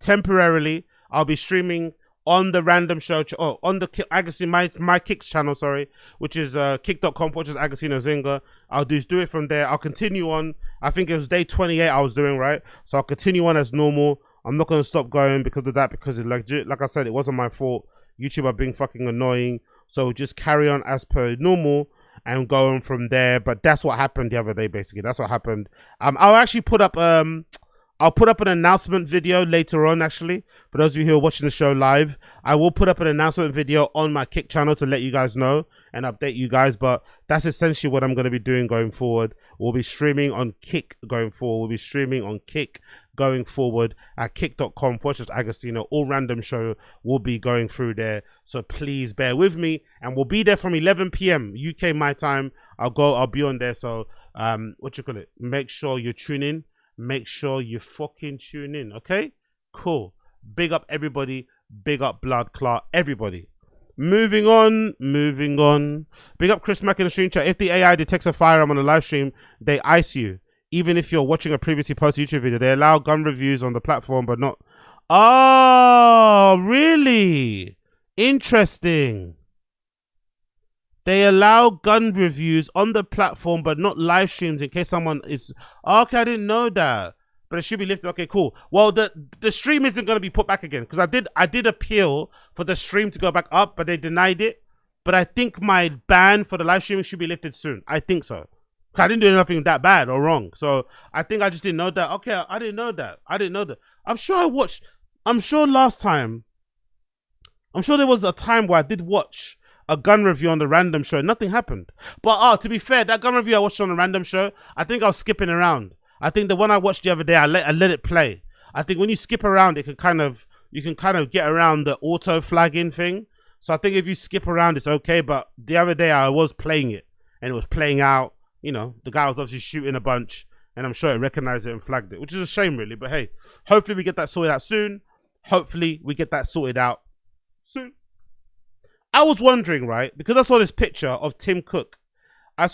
temporarily, I'll be streaming on the random show, on the Agostinho, my Kicks channel, sorry, which is kick.com, which is Agostinho Zinga. I'll do it from there. I'll continue on. I think it was day 28 I was doing, right? So I'll continue on as normal. I'm not going to stop going because of that, because like I said, it wasn't my fault. YouTube are being fucking annoying. So just carry on as per normal and going from there. But that's what happened the other day, basically. That's what happened. I'll actually put up I'll put up an announcement video later on, actually. For those of you who are watching the show live, I will put up an announcement video on my Kick channel to let you guys know and update you guys. But that's essentially what I'm going to be doing going forward. We'll be streaming on Kick going forward. We'll be streaming on Kick going forward at kick.com/Agostinho. All random show will be going through there. So please bear with me. And we'll be there from 11 p.m. UK my time. I'll be on there. So make sure you tune in. Make sure you fucking tune in, okay? Cool. Big up everybody. Big up Blood Clot, everybody. Moving on. Big up Chris Mack in the stream chat. If the AI detects a firearm on a live stream, they ice you. Even if you're watching a previously posted YouTube video, they allow gun reviews on the platform, but not... Oh, really? Interesting. They allow gun reviews on the platform, but not live streams in case someone is... Oh, okay, I didn't know that. But it should be lifted. Okay, cool. Well, the stream isn't going to be put back again, because I did appeal for the stream to go back up, but they denied it. But I think my ban for the live streaming should be lifted soon. I think so. I didn't do nothing that bad or wrong. So I think I just didn't know that. Okay, I didn't know that. I'm sure there was a time where I did watch a gun review on the random show. Nothing happened. But to be fair, that gun review I watched on the random show, I think I was skipping around. I think the one I watched the other day, I let it play. I think when you skip around, you can kind of get around the auto flagging thing. So I think if you skip around, it's okay. But the other day I was playing it and it was playing out. You know, the guy was obviously shooting a bunch, and I'm sure it recognized it and flagged it, which is a shame, really. But hey, hopefully we get that sorted out soon. I was wondering, right, because I saw this picture of Tim Cook. The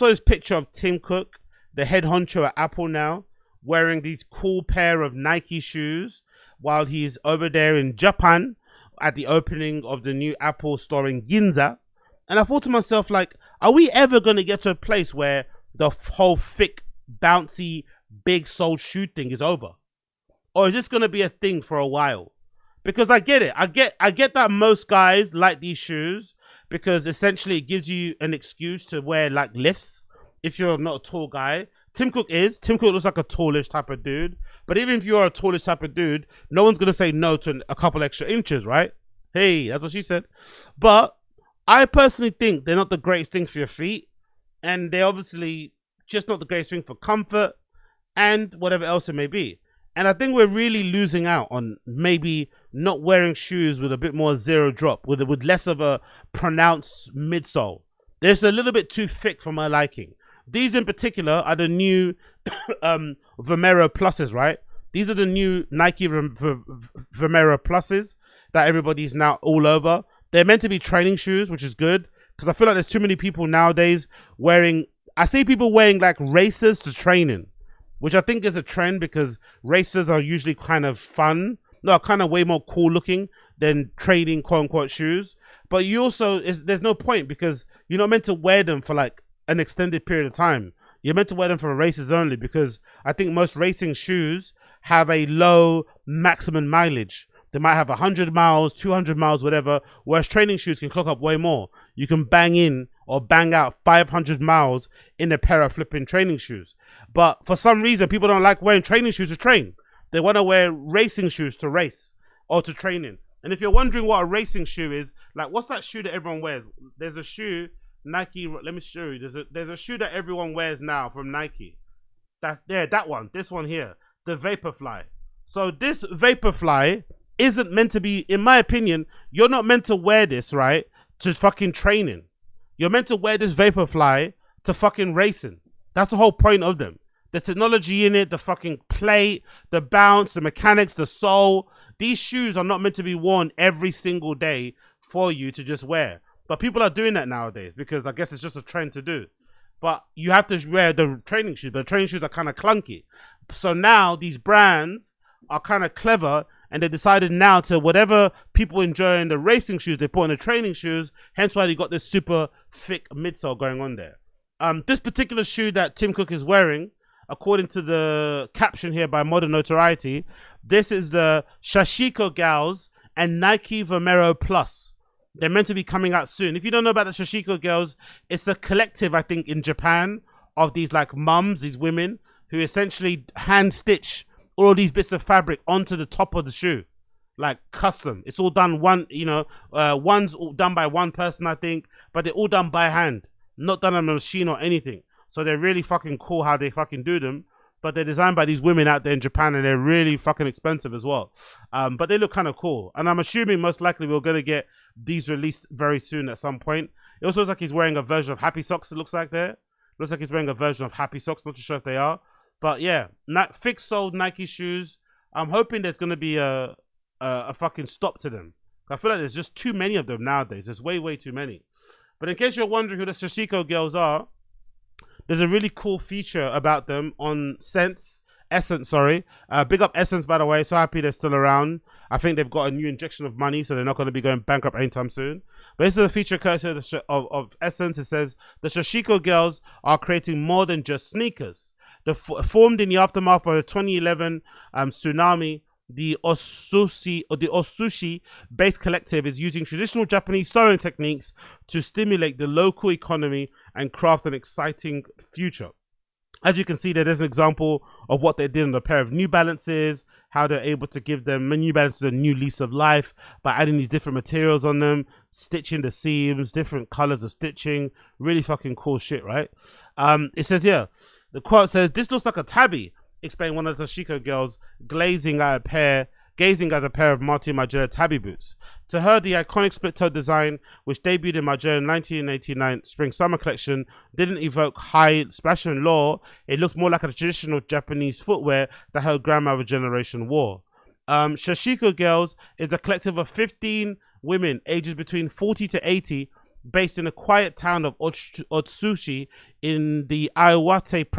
head honcho at Apple now, wearing these cool pair of Nike shoes while he's over there in Japan at the opening of the new Apple store in Ginza. And I thought to myself, like, are we ever going to get to a place where the whole thick, bouncy, big soul shoe thing is over? Or is this going to be a thing for a while? Because I get it. I get that most guys like these shoes because essentially it gives you an excuse to wear like lifts if you're not a tall guy. Tim Cook looks like a tallish type of dude. But even if you're a tallish type of dude, no one's going to say no to a couple extra inches, right? Hey, that's what she said. But I personally think they're not the greatest thing for your feet. And they're obviously just not the greatest thing for comfort and whatever else it may be. And I think we're really losing out on maybe not wearing shoes with a bit more zero drop, with less of a pronounced midsole. They're just a little bit too thick for my liking. These in particular are the new Vomero Pluses, right? These are the new Nike Vomero Pluses that everybody's now all over. They're meant to be training shoes, which is good. Because I feel like there's too many people nowadays I see people wearing like racers to training, which I think is a trend because racers are usually kind of fun. No, kind of way more cool looking than training quote unquote shoes. But you also, there's no point because you're not meant to wear them for like an extended period of time. You're meant to wear them for races only because I think most racing shoes have a low maximum mileage. They might have 100 miles, 200 miles, whatever, whereas training shoes can clock up way more. You can bang in or bang out 500 miles in a pair of flipping training shoes. But for some reason, people don't like wearing training shoes to train. They want to wear racing shoes to race or to training. And if you're wondering what a racing shoe is, like what's that shoe that everyone wears? There's a shoe, Nike, let me show you. There's a shoe that everyone wears now from Nike. That's there, that one, this one here, the Vaporfly. So this Vaporfly isn't meant to be, in my opinion, you're not meant to wear this, right, to fucking training. You're meant to wear this Vaporfly to fucking racing. That's the whole point of them. The technology in it, the fucking plate, the bounce, the mechanics, the sole. These shoes are not meant to be worn every single day for you to just wear. But people are doing that nowadays because I guess it's just a trend to do. But you have to wear the training shoes. But the training shoes are kind of clunky. So now these brands are kind of clever and they decided now to whatever people enjoy in the racing shoes, they put in the training shoes. Hence why they got this super thick midsole going on there. This particular shoe that Tim Cook is wearing, according to the caption here by Modern Notoriety, this is the Sashimi Gals and Nike Vomero Plus. They're meant to be coming out soon. If you don't know about the Sashimi Gals, it's a collective, I think, in Japan of these like mums, these women who essentially hand stitch all of these bits of fabric onto the top of the shoe, like custom. It's all done one's all done by one person, I think, but they're all done by hand, not done on a machine or anything. So they're really fucking cool how they fucking do them. But they're designed by these women out there in Japan and they're really fucking expensive as well. But they look kind of cool. And I'm assuming most likely we're going to get these released very soon at some point. It also looks like he's wearing a version of Happy Socks, it looks like there. Looks like he's wearing a version of Happy Socks. Not too sure if they are. But yeah, fixed soled Nike shoes. I'm hoping there's going to be a fucking stop to them. I feel like there's just too many of them nowadays. There's way, way too many. But in case you're wondering who the Sashimi Gals are, there's a really cool feature about them on Essence, sorry. Big up Essence, by the way. So happy they're still around. I think they've got a new injection of money, so they're not going to be going bankrupt anytime soon. But this is a feature courtesy of Essence. It says, the Sashimi Gals are creating more than just sneakers. Formed in the aftermath of the 2011 tsunami, the Osushi-based collective is using traditional Japanese sewing techniques to stimulate the local economy and craft an exciting future. As you can see, there's an example of what they did on a pair of New Balances, how they're able to give them New Balances a new lease of life by adding these different materials on them, stitching the seams, different colors of stitching. Really fucking cool shit, right? It says here, the quote says, "This looks like a tabby," explained one of the Sashimi Gals, gazing at a pair of Martin Margiela tabby boots. To her, the iconic split-toe design, which debuted in Margiela 1989 spring-summer collection, didn't evoke high fashion and law. It looked more like a traditional Japanese footwear that her grandmother generation wore. Sashimi Gals is a collective of 15 women ages between 40 to 80, based in the quiet town of Otsuchi in the Iwate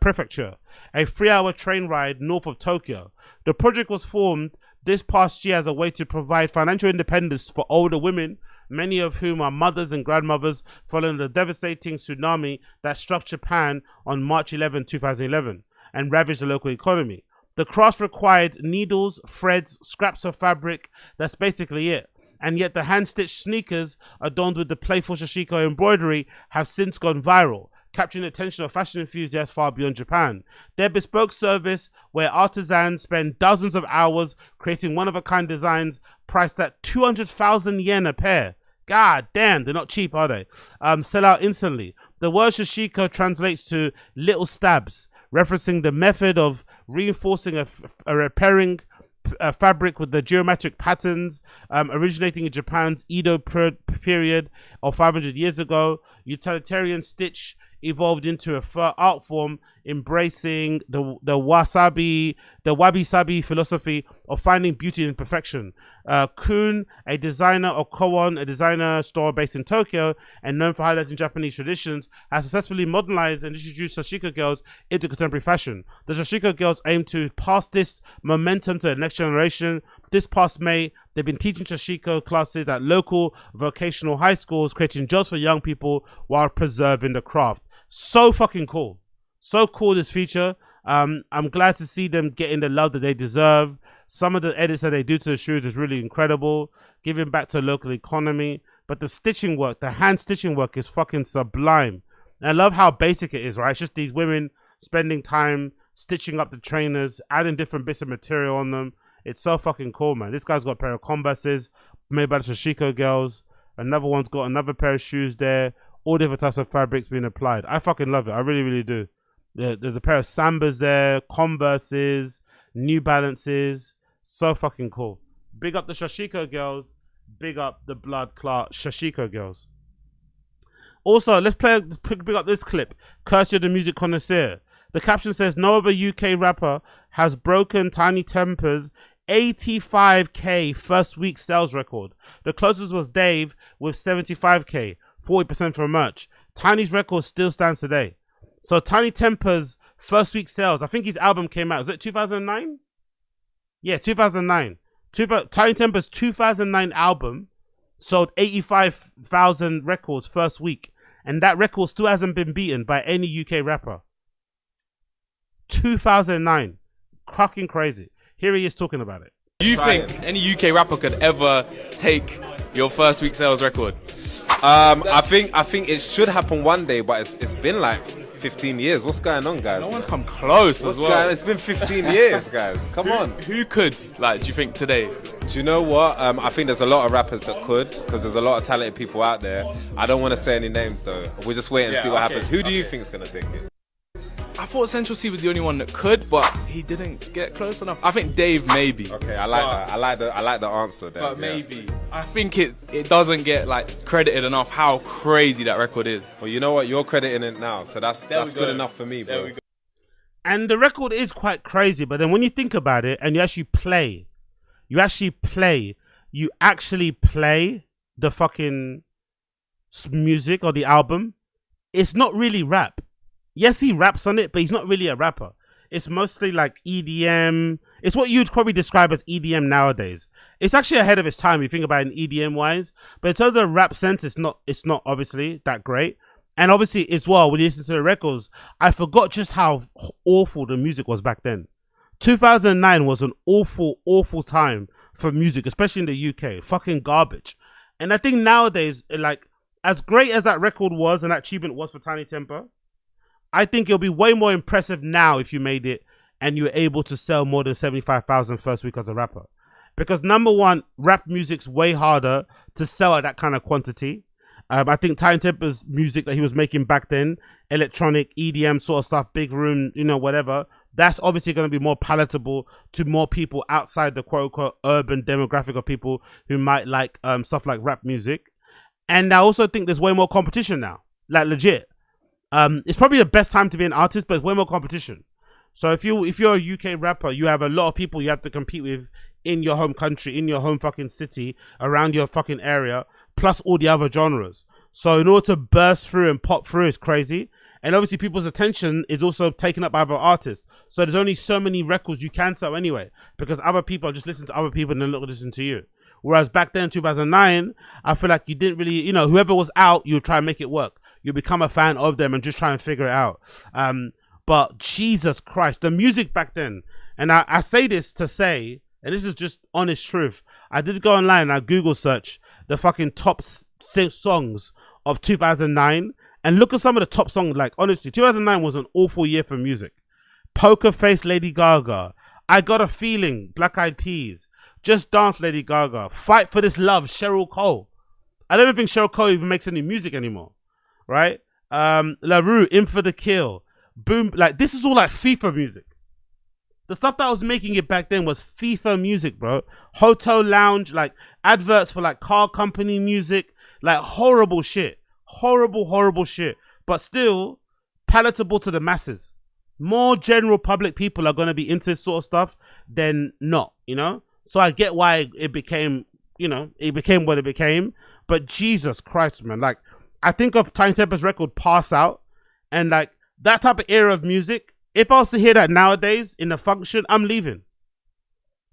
prefecture, a 3-hour train ride north of Tokyo. The project was formed this past year as a way to provide financial independence for older women, many of whom are mothers and grandmothers, following the devastating tsunami that struck Japan on March 11, 2011, and ravaged the local economy. The craft required needles, threads, scraps of fabric. That's basically it. And yet the hand-stitched sneakers adorned with the playful Sashimi embroidery have since gone viral, capturing the attention of fashion enthusiasts far beyond Japan. Their bespoke service, where artisans spend dozens of hours creating one-of-a-kind designs priced at 200,000 yen a pair. God damn, they're not cheap, are they? Sell out instantly. The word Sashimi translates to little stabs, referencing the method of reinforcing a repairing fabric with the geometric patterns, originating in Japan's Edo period of 500 years ago. Utilitarian stitch evolved into a art form embracing the wabi-sabi philosophy of finding beauty in perfection. Kun, a designer, or Kowon, a designer store based in Tokyo and known for highlighting Japanese traditions, has successfully modernized and introduced Sashimi Gals into contemporary fashion. The Sashimi Gals aim to pass this momentum to the next generation. This past May, they've been teaching Sashimi classes at local vocational high schools, creating jobs for young people while preserving the craft. So fucking cool. So cool, this feature. I'm glad to see them getting the love that they deserve. Some of the edits that they do to the shoes is really incredible. Giving back to the local economy. but the stitching work, the hand stitching work is fucking sublime. And I love how basic it is, right? It's just these women spending time stitching up the trainers, adding different bits of material on them. It's so fucking cool, man. This guy's got a pair of Converses made by the Sashimi Gals. Another one's got another pair of shoes there. All different types of fabrics being applied. I fucking love it. I really, really do. There's a pair of Sambas there, Converses, New Balances. So fucking cool. Big up the Sashimi Girls. Big up the blood clot Sashimi Girls. Also, let's pick up this clip. Courtesy of the music connoisseur. The caption says, no other UK rapper has broken Tinie Tempah's 85k first week sales record. The closest was Dave with 75k, 40% for merch. Tinie's record still stands today. So Tinie Tempah's first week sales, I think his album came out, was it 2009? Yeah, 2009. Tinie Tempah's 2009 album sold 85,000 records first week. And that record still hasn't been beaten by any UK rapper. 2009. Cracking crazy. Here he is talking about it. Do you think any UK rapper could ever take your first week sales record? I think it should happen one day, but it's been like 15 years. What's going on, guys? No one's come close as well. It's been 15 years, guys. Come on. Who could, like, do you think today? Do you know what? I think there's a lot of rappers that could, because there's a lot of talented people out there. I don't want to say any names, though. We'll just wait and see what happens. Who do you think is going to take it? I thought Central C was the only one that could, but he didn't get close enough. I think Dave maybe. Okay, I like that. I like the answer there. But maybe. I think it doesn't get like credited enough how crazy that record is. Well, you know what? You're crediting it now, so that's good enough for me, bro. And the record is quite crazy, but then when you think about it and you actually play the fucking music or the album, it's not really rap. Yes, he raps on it, but he's not really a rapper. It's mostly like EDM. It's what you'd probably describe as EDM nowadays. It's actually ahead of its time if you think about it in EDM wise. But in terms of rap sense, it's not obviously that great. And obviously as well, when you listen to the records, I forgot just how awful the music was back then. 2009 was an awful, awful time for music, especially in the UK. Fucking garbage. And I think nowadays, like, as great as that record was and that achievement was for Tinie Tempah, I think it'll be way more impressive now if you made it and you were able to sell more than 75,000 first week as a rapper. Because number one, rap music's way harder to sell at that kind of quantity. I think Tinie Tempah's music that he was making back then, electronic, EDM sort of stuff, big room, you know, whatever, that's obviously going to be more palatable to more people outside the quote-unquote urban demographic of people who might like stuff like rap music. And I also think there's way more competition now, like legit. It's probably the best time to be an artist, but it's way more competition. So if you're a UK rapper, you have a lot of people you have to compete with in your home country, in your home fucking city, around your fucking area, plus all the other genres. So in order to burst through and pop through is crazy. And obviously people's attention is also taken up by other artists. So there's only so many records you can sell anyway, because other people just listen to other people and then look listen to you. Whereas back then, 2009, I feel like you didn't really, you know, whoever was out, you would try and make it work. You become a fan of them and just try and figure it out. But Jesus Christ, the music back then, and I say this to say, and this is just honest truth, I did go online and I Google search the fucking top 6 songs of 2009 and look at some of the top songs. Like, honestly, 2009 was an awful year for music. Poker Face, Lady Gaga. I Got a Feeling, Black Eyed Peas. Just Dance, Lady Gaga. Fight for This Love, Cheryl Cole. I don't even think Cheryl Cole even makes any music anymore. Right? La Rue, In for the Kill. Boom. Like, this is all like FIFA music. The stuff that was making it back then was FIFA music, bro. Hotel Lounge, like adverts for like car company music, like horrible shit. Horrible shit. But still palatable to the masses. More general public people are going to be into this sort of stuff than not, you know? So I get why it became, you know, it became what it became. But Jesus Christ, man. Like, I think of Tinie Tempah's record Pass Out, and like that type of era of music, if I was to hear that nowadays in a function, I'm leaving.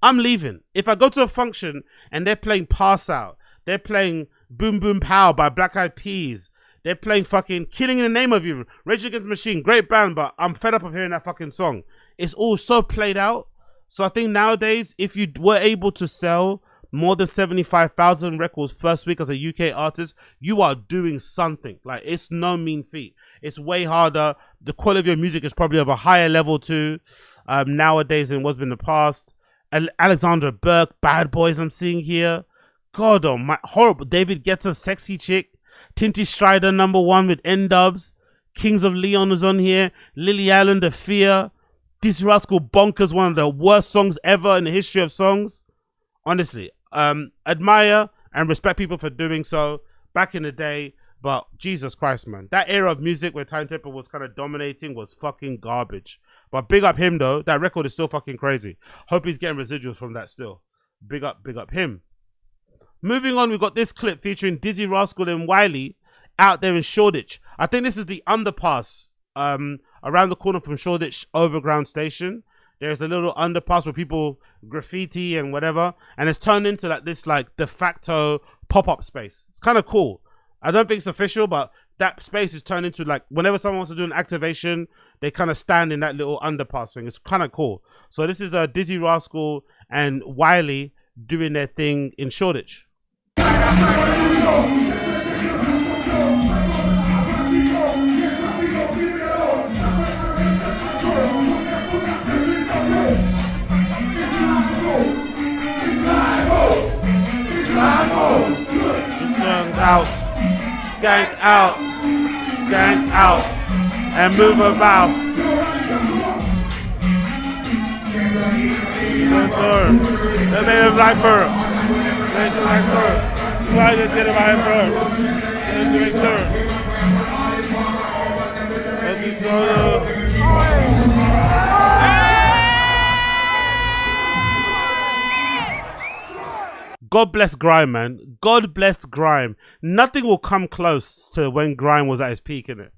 If I go to a function and they're playing Pass Out, they're playing Boom Boom Pow by Black Eyed Peas, they're playing fucking Killing in the Name of You, Rage Against the Machine, great band, but I'm fed up of hearing that fucking song. It's all so played out. So I think nowadays, if you were able to sell more than 75,000 records first week as a UK artist, you are doing something. Like, it's no mean feat. It's way harder. The quality of your music is probably of a higher level too, nowadays than it was in the past. Alexandra Burke, Bad Boys I'm seeing here. God, oh my, horrible. David Guetta, Sexy Chick. Tinty Strider, #1 with N-Dubs. Kings of Leon was on here. Lily Allen, The Fear. Dizzee Rascal, Bonkers, one of the worst songs ever in the history of songs. Honestly, admire and respect people for doing so back in the day, but Jesus Christ, man, that era of music where Tinie Tempah was kind of dominating was fucking garbage. But big up him though. That record is still fucking crazy. Hope he's getting residuals from that still. Big up him. Moving on, we've got this clip featuring Dizzee Rascal and Wiley out there in Shoreditch. I think this is the underpass around the corner from Shoreditch Overground Station. There's a little underpass where people graffiti and whatever, and it's turned into like this like de facto pop-up space. It's kind of cool. I don't think it's official, but that space is turned into like whenever someone wants to do an activation, they kind of stand in that little underpass thing. It's kind of cool. So this is Dizzee Rascal and Wiley doing their thing in Shoreditch. Skank out, and move her mouth. They made a black bird. They made a black bird. Why did they buy a bird? They made a turn. God bless grime, man. God bless grime. Nothing will come close to when grime was at its peak, innit?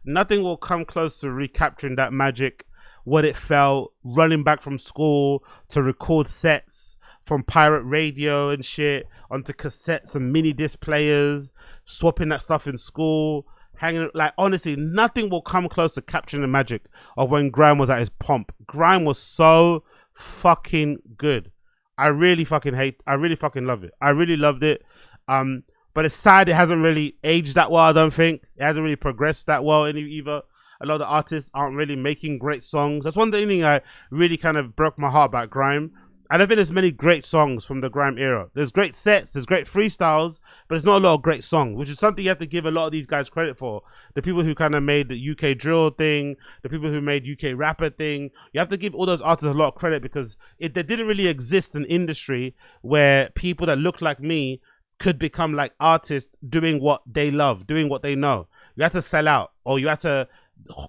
Nothing will come close to recapturing that magic, what it felt, running back from school to record sets from pirate radio and shit onto cassettes and mini disc players, swapping that stuff in school, hanging, like, honestly, nothing will come close to capturing the magic of when grime was at its pomp. Grime was so fucking good. I really fucking love it. I really loved it. But it's sad it hasn't really aged that well, I don't think. It hasn't really progressed that well either. A lot of the artists aren't really making great songs. That's one thing I really kind of broke my heart about grime. I don't think there's many great songs from the grime era. There's great sets, there's great freestyles, but there's not a lot of great songs, which is something you have to give a lot of these guys credit for. The people who kind of made the UK drill thing, the people who made UK rapper thing. You have to give all those artists a lot of credit because there didn't really exist an industry where people that look like me could become like artists doing what they love, doing what they know. You had to sell out, or you had to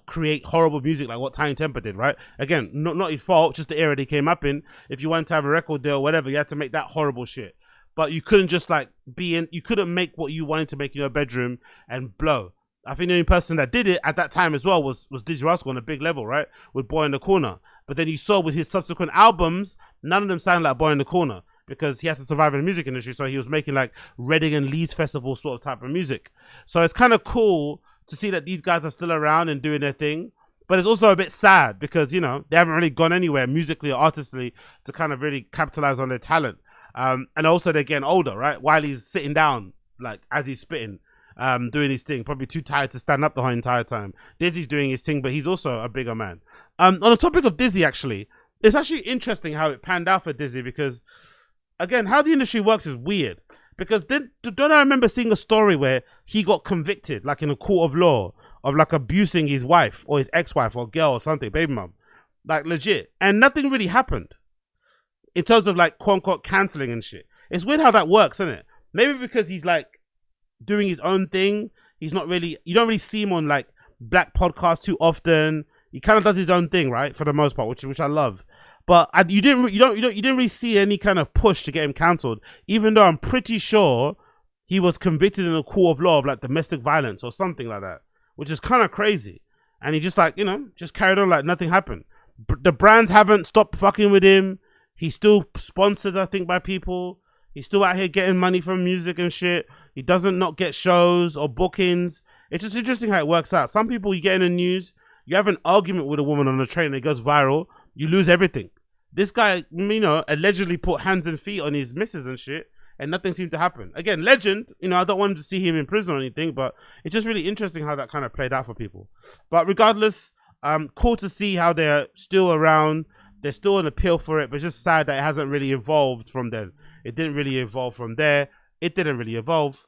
create horrible music like what Tinie Tempah did, right? Again, not his fault, just the era they came up in. If you wanted to have a record deal or whatever, you had to make that horrible shit. But you couldn't just like you couldn't make what you wanted to make in your bedroom and blow. I think the only person that did it at that time as well was Dizzee Rascal on a big level, right? With Boy in the Corner. But then you saw with his subsequent albums, none of them sounded like Boy in the Corner because he had to survive in the music industry. So he was making like Reading and Leeds Festival sort of type of music. So it's kind of cool to see that these guys are still around and doing their thing. But it's also a bit sad because, you know, they haven't really gone anywhere musically or artistically to kind of really capitalize on their talent. And also they're getting older, right? Wiley's sitting down, like, as he's spitting, doing his thing. Probably too tired to stand up the whole entire time. Dizzy's doing his thing, but he's also a bigger man. On the topic of Dizzee, actually, it's actually interesting how it panned out for Dizzee because, again, how the industry works is weird. Because don't I remember seeing a story where he got convicted, like in a court of law, of like abusing his wife or his ex-wife or girl or something, baby mum, like legit, and nothing really happened in terms of like quote unquote cancelling and shit. It's weird how that works, isn't it? Maybe because he's like doing his own thing. He's not really, you don't really see him on like black podcasts too often. He kind of does his own thing, right, for the most part, which I love. But you didn't really see any kind of push to get him cancelled, even though I'm pretty sure he was convicted in a court of law of like domestic violence or something like that, which is kind of crazy. And he just like, you know, just carried on like nothing happened. The brands haven't stopped fucking with him. He's still sponsored, I think, by people. He's still out here getting money from music and shit. He doesn't not get shows or bookings. It's just interesting how it works out. Some people, you get in the news, you have an argument with a woman on the train and it goes viral, you lose everything. This guy, you know, allegedly put hands and feet on his missus and shit, and nothing seemed to happen. Again, legend, you know, I don't want to see him in prison or anything, but it's just really interesting how that kind of played out for people. But regardless, cool to see how they're still around. There's still an appeal for it, but it's just sad that it hasn't really evolved from then. It didn't really evolve from there. It didn't really evolve.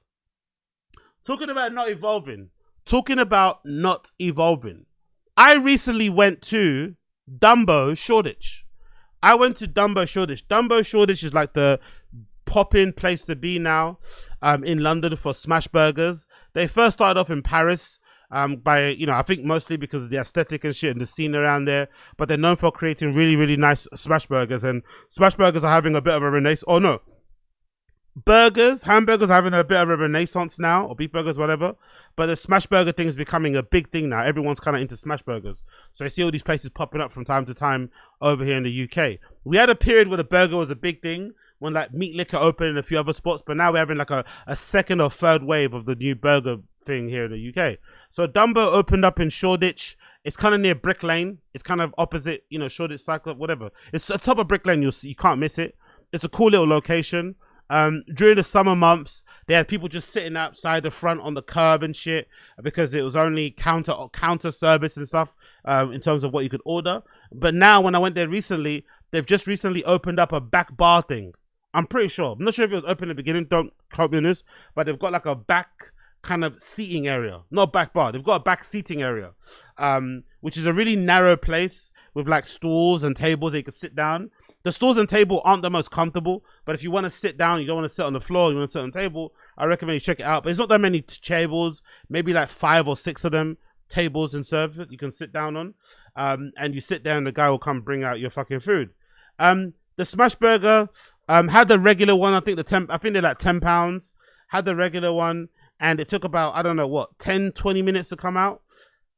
Talking about not evolving. I recently went to Dumbo Shoreditch. I went to Dumbo Shoreditch. Dumbo Shoreditch is like the pop-in place to be now in London for smash burgers. They first started off in Paris by, you know, I think mostly because of the aesthetic and shit and the scene around there. But they're known for creating really, really nice smash burgers. And smash burgers are having a bit of a renaissance. Oh, no. Hamburgers are having a bit of a renaissance now, or beef burgers, whatever. But the smash burger thing is becoming a big thing now. Everyone's kind of into smash burgers. So I see all these places popping up from time to time over here in the UK. We had a period where the burger was a big thing, when like Meat Liquor opened in a few other spots, but now we're having like a second or third wave of the new burger thing here in the UK. So Dumbo opened up in Shoreditch. It's kind of near Brick Lane. It's kind of opposite, you know, Shoreditch Cycle, whatever. It's at top of Brick Lane. You can't miss it. It's a cool little location. During the summer months, they had people just sitting outside the front on the curb and shit because it was only counter service and stuff in terms of what you could order. But now, when I went there recently, they've just recently opened up a back bar thing. I'm pretty sure. I'm not sure if it was open in the beginning. Don't quote me on this, but they've got like a back kind of seating area, not back bar. They've got a back seating area, which is a really narrow place with like stools and tables that you can sit down. The stools and table aren't the most comfortable, but if you want to sit down, you don't want to sit on the floor, you want to sit on the table, I recommend you check it out. But it's not that many tables, maybe like 5 or 6 of them tables and serve you can sit down on, and you sit there and the guy will come bring out your fucking food. The smash burger had the regular one. I think they're like £10. Had the regular one, and it took about, I don't know what, 10-20 minutes to come out.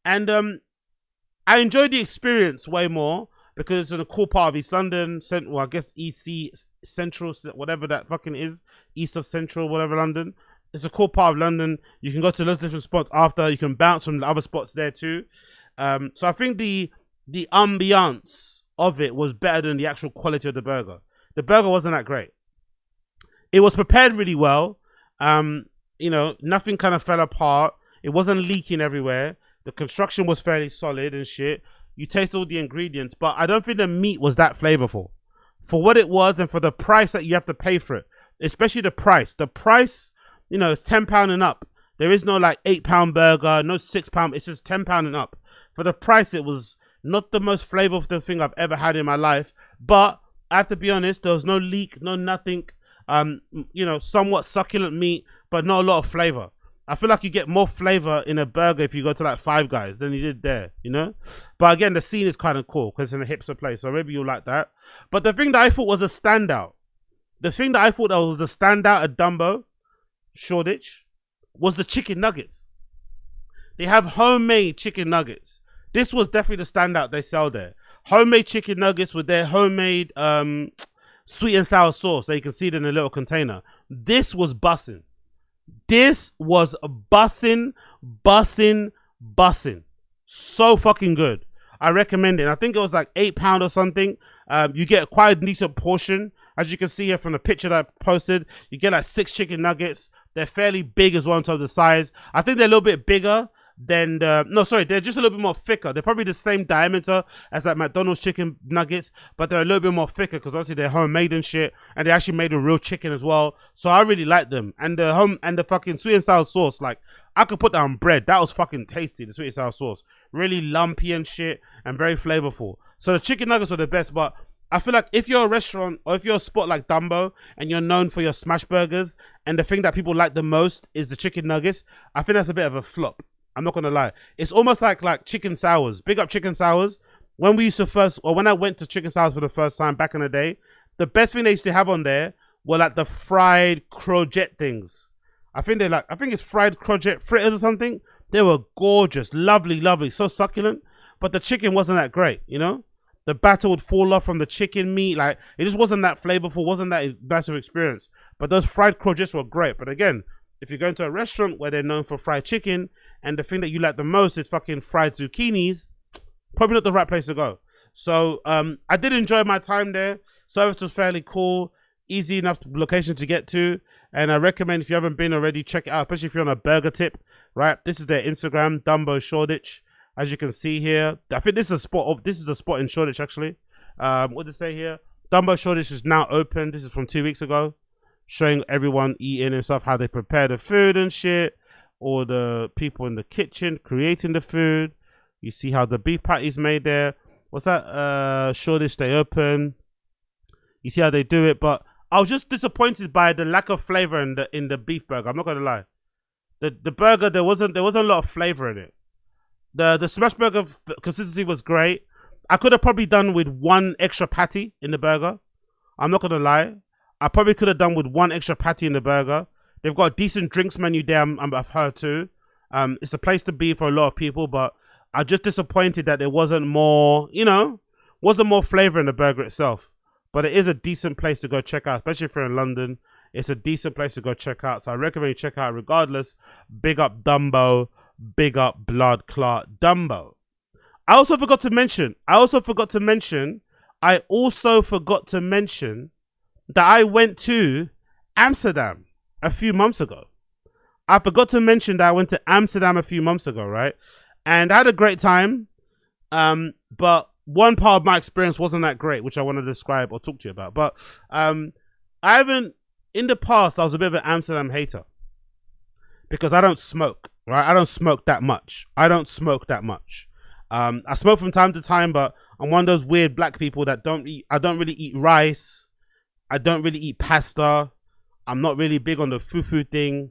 And I enjoyed the experience way more because it's in a cool part of East London, well, I guess EC Central, whatever that fucking is, east of Central, whatever London. It's a cool part of London. You can go to lots of different spots after. You can bounce from the other spots there too. So I think the ambiance of it was better than the actual quality of the burger. The burger wasn't that great. It was prepared really well. You know, nothing kind of fell apart. It wasn't leaking everywhere. The construction was fairly solid and shit. You taste all the ingredients, but I don't think the meat was that flavorful for what it was and for the price that you have to pay for it, especially the price. The price, you know, it's £10 and up. There is no like £8 burger, no £6. It's just £10 and up. For the price, it was not the most flavorful thing I've ever had in my life, but I have to be honest, there was no leak, no nothing. You know, somewhat succulent meat, but not a lot of flavor. I feel like you get more flavor in a burger if you go to like Five Guys than you did there, you know? But again, the scene is kind of cool because it's in a hipster place, so maybe you'll like that. But the thing that I thought was a standout, at Dumbo Shoreditch was the chicken nuggets. They have homemade chicken nuggets. This was definitely the standout they sell there. Homemade chicken nuggets with their homemade sweet and sour sauce. So you can see it in a little container. This was bussin'. This was bussin'. So fucking good. I recommend it. I think it was like £8 or something. You get quite a decent portion. As you can see here from the picture that I posted, you get like 6 chicken nuggets. They're fairly big as well in terms of the size. I think they're a little bit bigger than they're just a little bit more thicker. They're probably the same diameter as like McDonald's chicken nuggets, but they're a little bit more thicker because obviously they're homemade and shit, and they actually made a real chicken as well. So I really like them. And the fucking sweet and sour sauce, like I could put that on bread. That was fucking tasty. The sweet and sour sauce, really lumpy and shit, and very flavorful. So the chicken nuggets are the best, but I feel like if you're a restaurant or if you're a spot like Dumbo and you're known for your smash burgers, and the thing that people like the most is the chicken nuggets, I think that's a bit of a flop. I'm not gonna lie. It's almost like chicken sours. Big up chicken sours. When I went to chicken sours for the first time back in the day, the best thing they used to have on there were like the fried crojette things. I think it's fried crojette fritters or something. They were gorgeous, lovely, so succulent. But the chicken wasn't that great, you know? The batter would fall off from the chicken meat. Like, it just wasn't that flavorful, wasn't that nice of experience. But those fried crojettes were great. But again, if you're going to a restaurant where they're known for fried chicken and the thing that you like the most is fucking fried zucchinis, probably not the right place to go. So I did enjoy my time there. Service was fairly cool, easy enough location to get to, and I recommend if you haven't been already, check it out, especially if you're on a burger tip. Right, this is their Instagram, Dumbo Shoreditch. As you can see here, I think this is a spot. This is a spot in Shoreditch actually. What did it say here? Dumbo Shoreditch is now open. This is from 2 weeks ago, showing everyone eating and stuff, how they prepare the food and shit. All the people in the kitchen creating the food. You see how the beef patty's made there. What's that? Shoreditch stay open. You see how they do it, but I was just disappointed by the lack of flavor in the beef burger. I'm not gonna lie. The burger, there wasn't a lot of flavor in it. The smash burger consistency was great. I could have probably done with one extra patty in the burger. I'm not gonna lie. I probably could have done with one extra patty in the burger. They've got a decent drinks menu there. I've heard too. It's a place to be for a lot of people, but I'm just disappointed that there wasn't more. Wasn't more flavor in the burger itself. But it is a decent place to go check out, especially if you're in London. It's a decent place to go check out. So I recommend you check out regardless. Big up Dumbo. Big up Blood Clot Dumbo. I also forgot to mention that I went to Amsterdam a few months ago. I forgot to mention that I went to Amsterdam a few months ago, right? And I had a great time. But one part of my experience wasn't that great, which I want to describe or talk to you about. But in the past, I was a bit of an Amsterdam hater because I don't smoke, right? I don't smoke that much. I smoke from time to time, but I'm one of those weird black people that I don't really eat rice. I don't really eat pasta. I'm not really big on the fufu thing,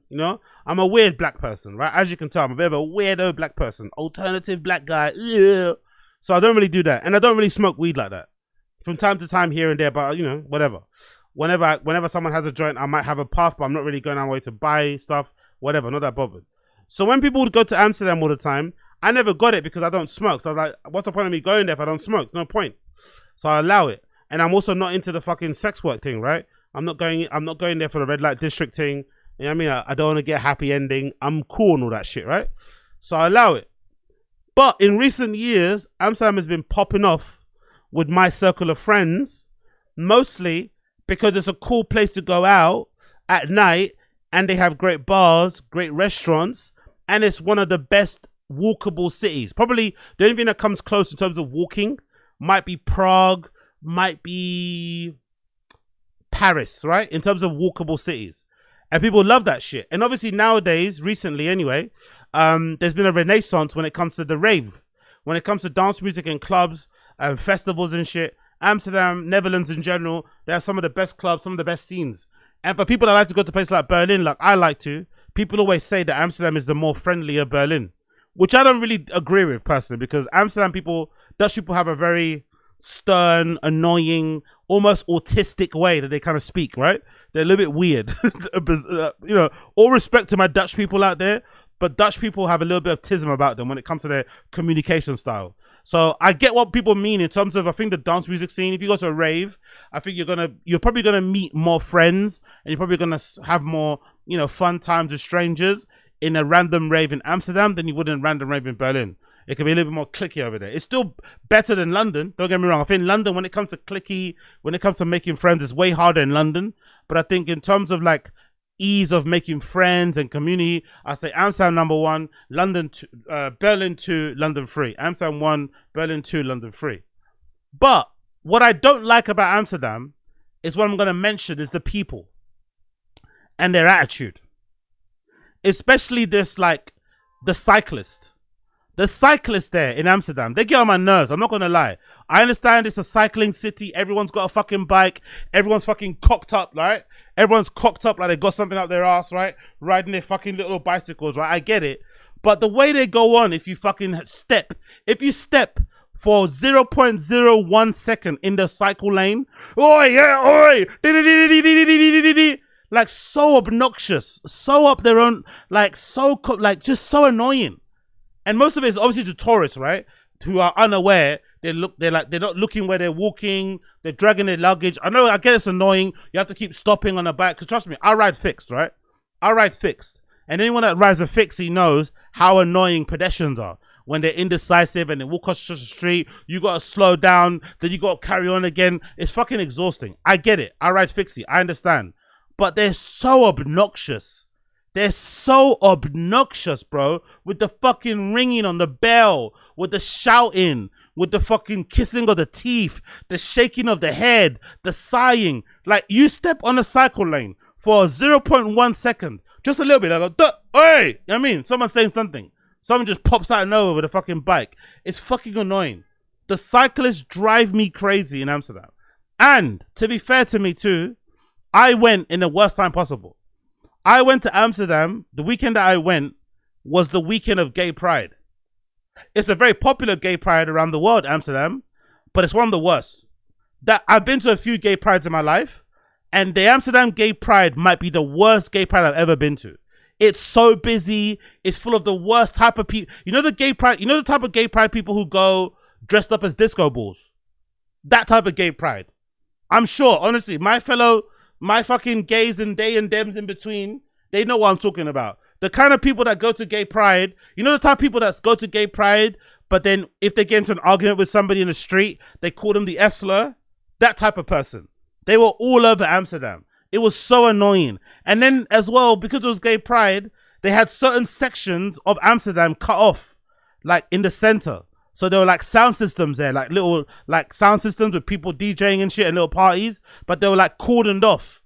I'm a weird black person, right? As you can tell, I'm a bit of a weirdo black person, alternative black guy. Ugh. So I don't really do that, and I don't really smoke weed like that. From time to time, here and there, but whatever. Whenever someone has a joint, I might have a puff, but I'm not really going out way to buy stuff, whatever, not that bothered. So when people would go to Amsterdam all the time, I never got it because I don't smoke. So I was like, what's the point of me going there if I don't smoke? No point. So I allow it. And I'm also not into the fucking sex work thing, right? I'm not going there for the red light district thing. You know what I mean? I don't want to get a happy ending. I'm cool and all that shit, right? So I allow it. But in recent years, Amsterdam has been popping off with my circle of friends, mostly because it's a cool place to go out at night, and they have great bars, great restaurants, and it's one of the best walkable cities. Probably the only thing that comes close in terms of walking might be Prague, might be Paris, right? In terms of walkable cities. And people love that shit. And obviously nowadays, recently anyway, there's been a renaissance when it comes to the rave. When it comes to dance music and clubs and festivals and shit. Amsterdam, Netherlands in general, they have some of the best clubs, some of the best scenes. And for people that like to go to places like Berlin, like I like to, people always say that Amsterdam is the more friendlier Berlin, which I don't really agree with personally, because Dutch people have a very stern, annoying, almost autistic way that they kind of speak, right? They're a little bit weird. All respect to my Dutch people out there, but Dutch people have a little bit of tism about them when it comes to their communication style. So I get what people mean in terms of, I think the dance music scene, if you go to a rave, I think you're probably gonna meet more friends, and you're probably gonna have more, fun times with strangers in a random rave in Amsterdam than you would in a random rave in Berlin. It can be a little bit more clicky over there. It's still better than London. Don't get me wrong. I think London, when it comes to clicky, when it comes to making friends, it's way harder in London. But I think in terms of like ease of making friends and community, I say Amsterdam number 1, Berlin 2, London 3. Amsterdam 1, Berlin 2, London 3. But what I don't like about Amsterdam is what I'm going to mention is the people and their attitude. Especially this, like, the cyclist. The cyclists there in Amsterdam, they get on my nerves. I'm not going to lie. I understand it's a cycling city. Everyone's got a fucking bike. Everyone's fucking cocked up, right? Everyone's cocked up like they got something up their ass, right? Riding their fucking little bicycles, right? I get it. But the way they go on, if you step for 0.01 second in the cycle lane, oi, yeah, oi, like so obnoxious, so up their own, like just so annoying. And most of it is obviously to tourists, right? Who are unaware. They're not looking where they're walking. They're dragging their luggage. I get it's annoying. You have to keep stopping on a bike. Because trust me, I ride fixed, right? I ride fixed. And anyone that rides a fixie knows how annoying pedestrians are. when they're indecisive and they walk across the street. You got to slow down, then you got to carry on again. It's fucking exhausting. I get it. I ride fixie. I understand. But they're so obnoxious. They're so obnoxious, bro. With the fucking ringing on the bell, with the shouting, with the fucking kissing of the teeth, the shaking of the head, the sighing. Like, you step on a cycle lane for 0.1 second, just a little bit. I go, hey! You know what I mean? Someone's saying something. Someone just pops out of nowhere with a fucking bike. It's fucking annoying. The cyclists drive me crazy in Amsterdam. And to be fair to me too, I went in the worst time possible. I went to Amsterdam. The weekend that I went was the weekend of gay pride. It's a very popular gay pride around the world, Amsterdam, but it's one of the worst. That I've been to a few gay prides in my life, and the Amsterdam gay pride might be the worst gay pride I've ever been to. It's so busy. It's full of the worst type of people. You know the gay pride. You know the type of gay pride people who go dressed up as disco balls. That type of gay pride. I'm sure, honestly, my fucking gays and they and thems in between, they know what I'm talking about. The kind of people that go to gay pride, you know the type of people that go to gay pride, but then if they get into an argument with somebody in the street, they call them the F slur? That type of person. They were all over Amsterdam. It was so annoying. And then as well, because it was gay pride, they had certain sections of Amsterdam cut off, like in the center. So there were like sound systems there, like little like sound systems with people DJing and shit and little parties, but they were like cordoned off.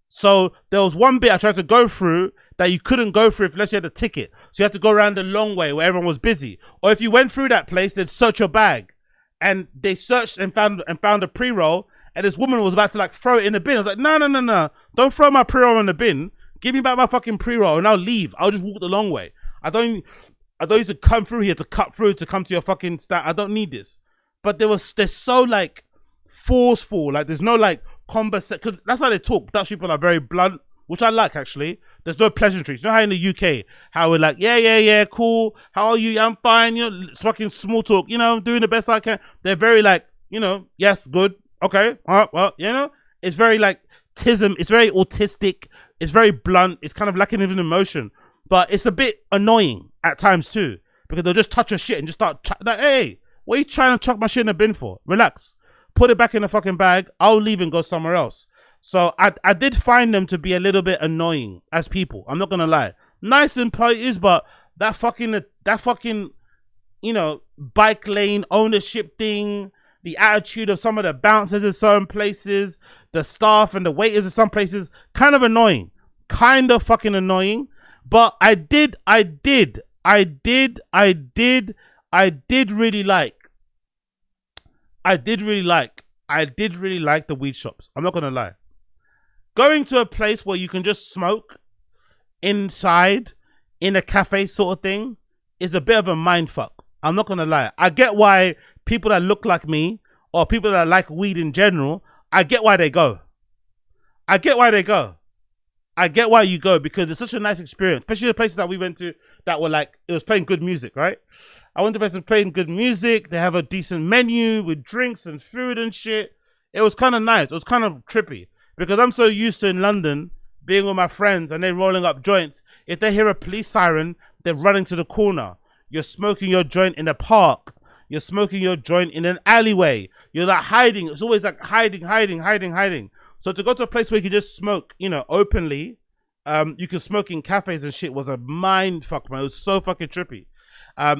So there was one bit I tried to go through that you couldn't go through unless you had a ticket. So you had to go around the long way where everyone was busy. Or if you went through that place, they'd search your bag. And they searched and found a pre-roll, and this woman was about to like throw it in the bin. I was like, no. Don't throw my pre-roll in the bin. Give me back my fucking pre-roll and I'll leave. I'll just walk the long way. I don't need to come through here to cut through to come to your fucking stand. I don't need this. But they're so like forceful. Like there's no like conversation. Because that's how they talk. Dutch people are very blunt, which I like actually. There's no pleasantries. You know how in the UK, how we're like, yeah, cool. How are you? Yeah, I'm fine. You know, it's fucking small talk. You know, I'm doing the best I can. They're very like, you know, yes, good. Okay. Well, you know, it's very like tism. It's very autistic. It's very blunt. It's kind of lacking even emotion. But it's a bit annoying at times too, because they'll just touch your shit and just start like, hey, what are you trying to chuck my shit in the bin for? Relax. Put it back in the fucking bag. I'll leave and go somewhere else. So I did find them to be a little bit annoying as people. I'm not gonna lie. Nice and polite, but that fucking, you know, bike lane ownership thing, the attitude of some of the bouncers in certain places, the staff and the waiters in some places, kind of annoying. Kind of fucking annoying. But I did really like the weed shops. I'm not gonna lie. Going to a place where you can just smoke inside in a cafe sort of thing is a bit of a mind fuck. I'm not gonna lie. I get why people that look like me or people that like weed in general, I get why they go. I get why you go, because it's such a nice experience, especially the places that we went to that were like, it was playing good music, right? I went to places playing good music. They have a decent menu with drinks and food and shit. It was kind of nice. It was kind of trippy, because I'm so used to in London being with my friends and they're rolling up joints. If they hear a police siren, they're running to the corner. You're smoking your joint in a park. You're smoking your joint in an alleyway. You're like hiding. It's always like hiding. So to go to a place where you can just smoke, you know, openly, you can smoke in cafes and shit, was a mind fuck, man. It was so fucking trippy.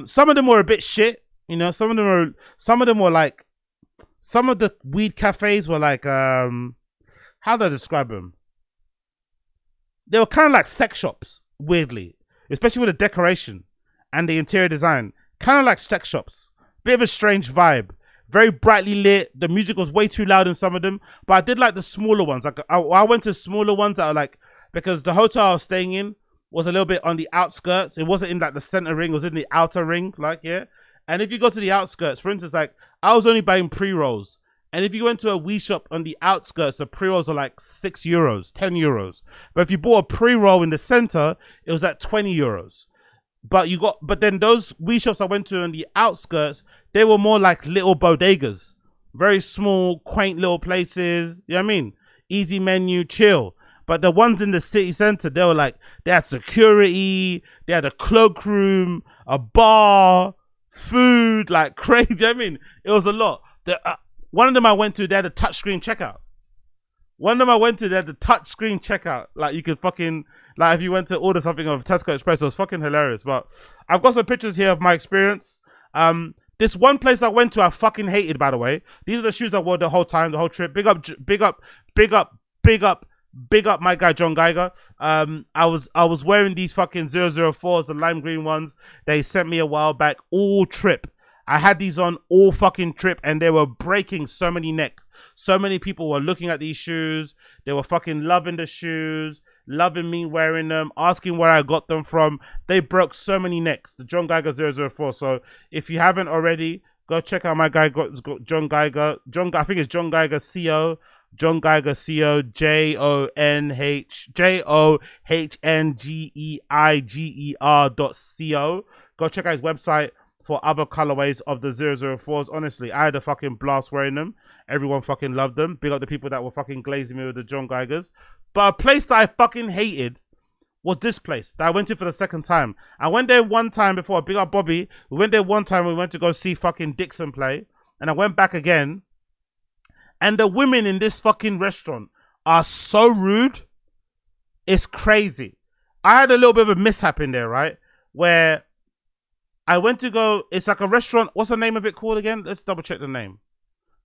Some of them were a bit shit, you know. Some of them were like, some of the weed cafes were like, how do I describe them? They were kind of like sex shops, weirdly, especially with the decoration and the interior design. Kind of like sex shops. Bit of a strange vibe. Very brightly lit. The music was way too loud in some of them, but I did like the smaller ones. Like I went to smaller ones that are like, because the hotel I was staying in was a little bit on the outskirts. It wasn't in like the center ring. It was in the outer ring, like, yeah. And if you go to the outskirts, for instance, like I was only buying pre-rolls. And if you went to a weed shop on the outskirts, the pre-rolls are like €6, €10. But if you bought a pre-roll in the center, it was at €20. But then those weed shops I went to on the outskirts, they were more like little bodegas. Very small, quaint little places. You know what I mean? Easy menu, chill. But the ones in the city center, they were like, they had security, they had a cloakroom, a bar, food, like crazy. I mean, it was a lot. One of them I went to, they had a touchscreen checkout. Like you could fucking, like if you went to order something of Tesco Express, it was fucking hilarious. But I've got some pictures here of my experience. This one place I went to, I fucking hated, by the way. These are the shoes I wore the whole time, the whole trip. Big up my guy John Geiger. I was wearing these fucking 004s, the lime green ones. They sent me a while back, all trip. I had these on all fucking trip, and they were breaking so many necks. So many people were looking at these shoes. They were fucking loving the shoes, loving me wearing them, asking where I got them from. They broke so many necks. The John Geiger 004. So if you haven't already, go check out my guy John Geiger. I think it's John Geiger CO. John Geiger CO, JOHNGEIGER.co. Go check out his website for other colorways of the 004s. Honestly, I had a fucking blast wearing them. Everyone fucking loved them. Big up the people that were fucking glazing me with the John Geigers. But a place that I fucking hated was this place that I went to for the second time. I went there one time before. Big up Bobby. We went there one time. We went to go see fucking Dixon play. And I went back again. And the women in this fucking restaurant are so rude. It's crazy. I had a little bit of a mishap in there, right? Where I went to go, it's like a restaurant. What's the name of it called again? Let's double check the name.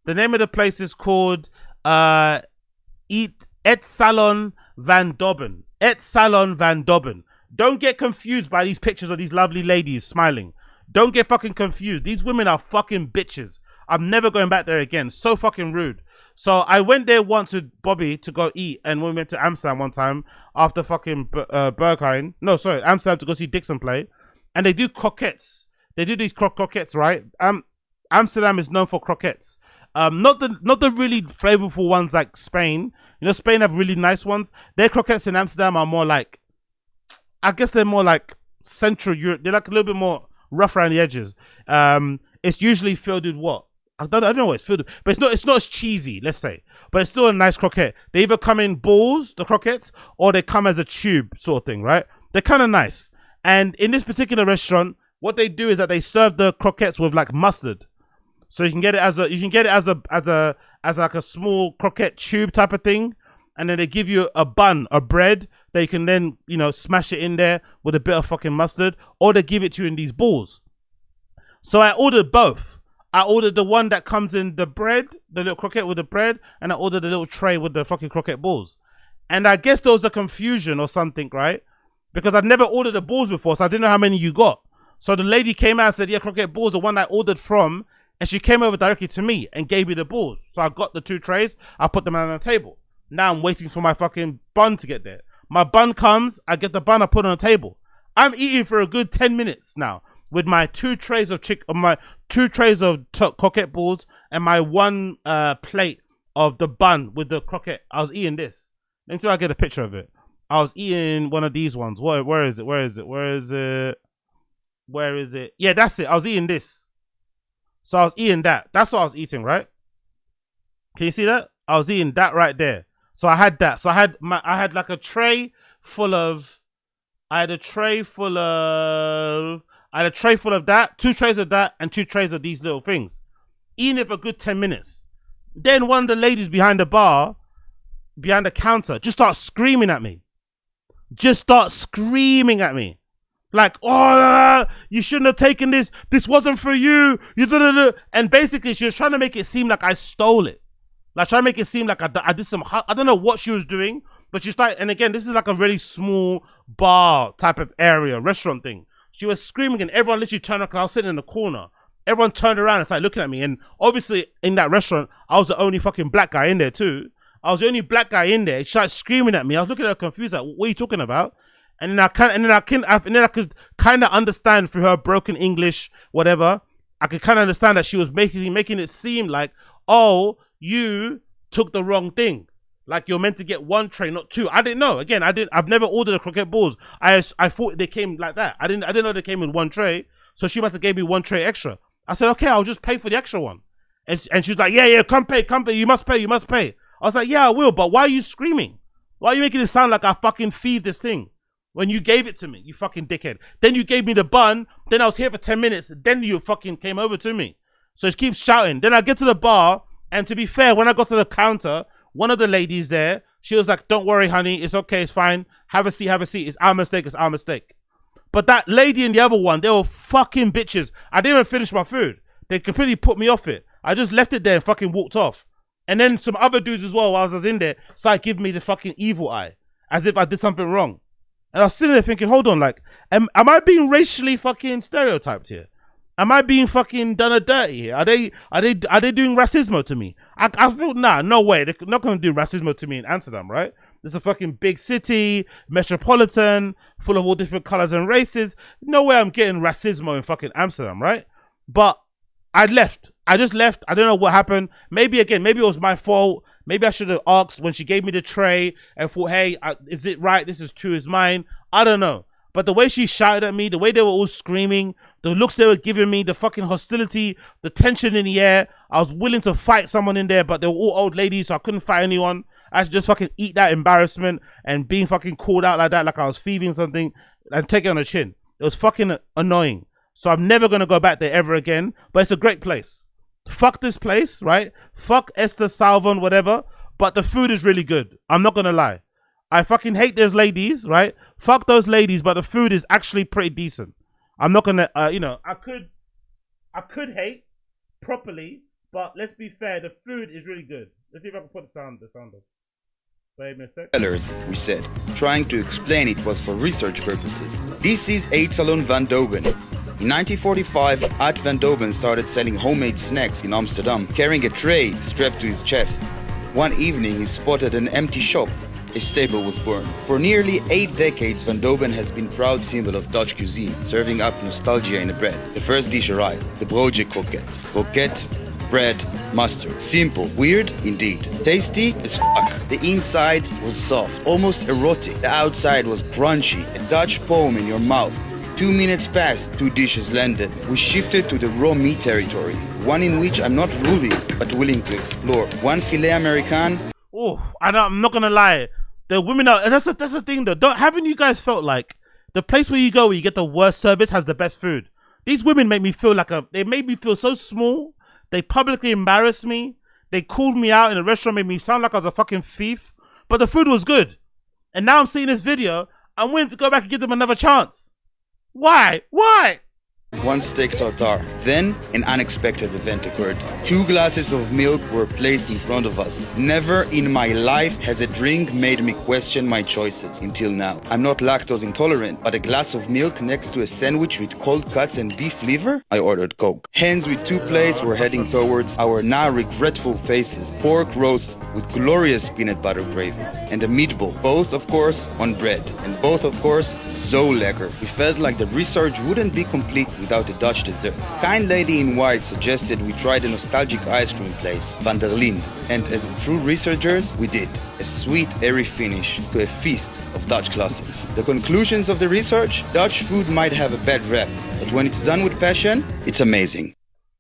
The name of the place is called Eetsalon van Dobben. Eetsalon van Dobben. Don't get confused by these pictures of these lovely ladies smiling. Don't get fucking confused. These women are fucking bitches. I'm never going back there again. So fucking rude. So I went there once with Bobby to go eat, and we went to Amsterdam one time after fucking Berghain. No, sorry, Amsterdam to go see Dixon play. And they do croquettes. They do these croquettes, right? Amsterdam is known for croquettes. Not the really flavorful ones like Spain. You know, Spain have really nice ones. Their croquettes in Amsterdam are more like, I guess they're more like Central Europe. They're like a little bit more rough around the edges. It's usually filled with what? I don't know what it's filled with, but it's not as cheesy, let's say. But it's still a nice croquette. They either come in balls, the croquettes, or they come as a tube sort of thing, right? They're kind of nice. And in this particular restaurant, what they do is that they serve the croquettes with like mustard. So you can get it as like a small croquette tube type of thing, and then they give you a bun, a bread that you can then, you know, smash it in there with a bit of fucking mustard, or they give it to you in these balls. So I ordered both. I ordered the one that comes in the bread, the little croquette with the bread, and I ordered the little tray with the fucking croquette balls. And I guess there was a confusion or something, right? Because I'd never ordered the balls before, so I didn't know how many you got. So the lady came out and said, yeah, croquette balls, the one I ordered from, and she came over directly to me and gave me the balls. So I got the 2 trays, I put them on the table. Now I'm waiting for my fucking bun to get there. My bun comes, I get the bun, I put it on the table. I'm eating for a good 10 minutes now with my 2 trays of croquette balls and my 1 plate of the bun with the croquette. I was eating this. Until I get a picture of it. I was eating one of these ones. Where is it? Yeah, that's it. I was eating this. So I was eating that. That's what I was eating, right? Can you see that? I was eating that right there. So I had that. So I had like a tray full of that, 2 trays of that, and 2 trays of these little things. Eating it for a good 10 minutes. Then one of the ladies behind the counter, just starts screaming at me. Like, oh, you shouldn't have taken this. This wasn't for you. And basically, she was trying to make it seem like I stole it. Like, trying to make it seem like I did some, I don't know what she was doing, but she started, and again, this is like a really small bar type of area, restaurant thing. She was screaming, and everyone literally turned around. I was sitting in the corner. Everyone turned around and started looking at me. And obviously, in that restaurant, I was the only fucking black guy in there too. I was the only black guy in there. She started screaming at me. I was looking at her confused, like, what are you talking about? And then I could kind of understand through her broken English, whatever. I could kind of understand that she was basically making it seem like, oh, you took the wrong thing. Like you're meant to get 1 tray, not 2. I didn't know. Again, I've never ordered a croquette balls. I thought they came like that. I didn't know they came in 1 tray. So she must have gave me 1 tray extra. I said, okay, I'll just pay for the extra one. And she's like, yeah, come pay. You must pay. I was like, yeah, I will. But why are you screaming? Why are you making it sound like I fucking feed this thing? when you gave it to me, you fucking dickhead. Then you gave me the bun. Then I was here for 10 minutes. Then you fucking came over to me. So she keeps shouting. Then I get to the bar. And to be fair, when I got to the counter, one of the ladies there, she was like, don't worry, honey. It's okay. It's fine. Have a seat. Have a seat. It's our mistake. It's our mistake. But that lady and the other one, they were fucking bitches. I didn't even finish my food. They completely put me off it. I just left it there and fucking walked off. And then some other dudes as well, while I was in there, started giving me the fucking evil eye. As if I did something wrong. And I was sitting there thinking, hold on, like, am I being racially fucking stereotyped here? Am I being fucking done a dirty here? Are they doing racismo to me? I feel, nah, no way. They're not going to do racismo to me in Amsterdam, right? It's a fucking big city, metropolitan, full of all different colors and races. No way I'm getting racismo in fucking Amsterdam, right? But I left. I just left. I don't know what happened. Maybe it was my fault. Maybe I should have asked when she gave me the tray and thought, hey, is it right? This is true, is mine. I don't know. But the way she shouted at me, the way they were all screaming, the looks they were giving me, the fucking hostility, the tension in the air. I was willing to fight someone in there, but they were all old ladies, so I couldn't fight anyone. I should just fucking eat that embarrassment and being fucking called out like that, like I was thieving something and take it on the chin. It was fucking annoying. So I'm never going to go back there ever again. But it's a great place. Fuck this place, right? Fuck Esther Salvon, whatever. But the food is really good. I'm not going to lie. I fucking hate those ladies, right? Fuck those ladies, but the food is actually pretty decent. I'm not going to, I could hate properly, but let's be fair. The food is really good. Let's see if I can put the sound up. Wait a sec. Sellers, we said, trying to explain it was for research purposes. This is Eetsalon van Dobben. In 1945, Art van Dobben started selling homemade snacks in Amsterdam, carrying a tray strapped to his chest. One evening, he spotted an empty shop. A staple was born. For nearly 8 decades, Van Dobben has been proud symbol of Dutch cuisine, serving up nostalgia in a bread. The first dish arrived, the broodje kroket. Kroket, bread, mustard. Simple, weird, indeed. Tasty as fuck. The inside was soft, almost erotic. The outside was crunchy, a Dutch poem in your mouth. 2 minutes passed, 2 dishes landed. We shifted to the raw meat territory, one in which I'm not ruling, but willing to explore. One filet American. Oh, I'm not gonna lie. The women are, and that's the thing though. Haven't you guys felt like the place where you go where you get the worst service has the best food? These women make me feel they made me feel so small. They publicly embarrassed me. They called me out in a restaurant, made me sound like I was a fucking thief. But the food was good. And now I'm seeing this video. I'm willing to go back and give them another chance. Why? Why? One steak tartare. Then an unexpected event occurred. 2 glasses of milk were placed in front of us. Never in my life has a drink made me question my choices until now. I'm not lactose intolerant, but a glass of milk next to a sandwich with cold cuts and beef liver? I ordered Coke. Hands with 2 plates were heading towards our now regretful faces. Pork roast with glorious peanut butter gravy and a meatball, both of course on bread, and both of course so lekker. We felt like the research wouldn't be complete without a Dutch dessert. Kind lady in white suggested we try the nostalgic ice cream place, Van der Lien, and as true researchers, we did. A sweet, airy finish to a feast of Dutch classics. The conclusions of the research? Dutch food might have a bad rep, but when it's done with passion, it's amazing.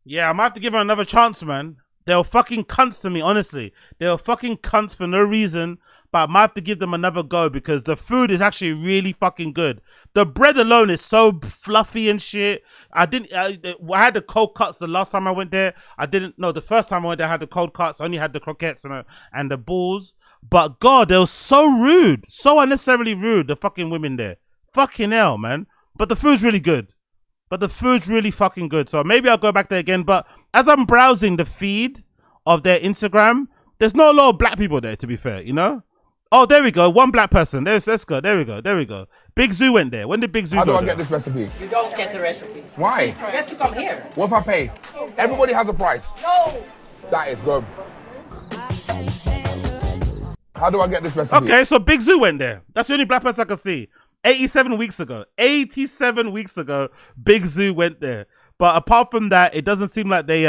Yeah, I might have to give her another chance, man. They were fucking cunts to me, honestly. They were fucking cunts for no reason, but I might have to give them another go because the food is actually really fucking good. The bread alone is so fluffy and shit. I had the cold cuts the last time I went there. The first time I went there I had the cold cuts. I only had the croquettes and the balls. But God, they were so rude. So unnecessarily rude, the fucking women there. Fucking hell, man. But the food's really good. But the food's really fucking good. So maybe I'll go back there again. But as I'm browsing the feed of their Instagram, there's not a lot of black people there, to be fair, you know? Oh, there we go. One black person. Let's go. There we go. Big Zoo went there. When did Big Zoo go? How do I get this recipe? You don't get the recipe. Why? You have to come here. What if I pay? Everybody has a price. No. That is good. How do I get this recipe? Okay, so Big Zoo went there. That's the only black person I can see. 87 weeks ago, Big Zoo went there. But apart from that, it doesn't seem like they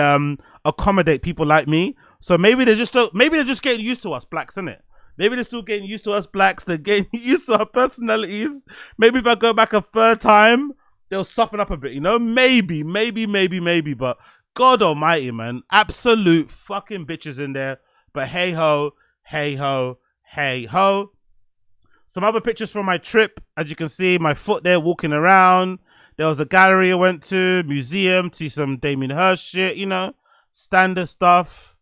accommodate people like me. So maybe they're just getting used to us blacks, innit? Maybe they're still getting used to us blacks. They're getting used to our personalities. Maybe if I go back a third time, they'll soften up a bit, you know? Maybe. But God almighty, man. Absolute fucking bitches in there. But hey ho. Some other pictures from my trip. As you can see, my foot there walking around. There was a gallery I went to, museum, see some Damien Hirst shit, you know, standard stuff.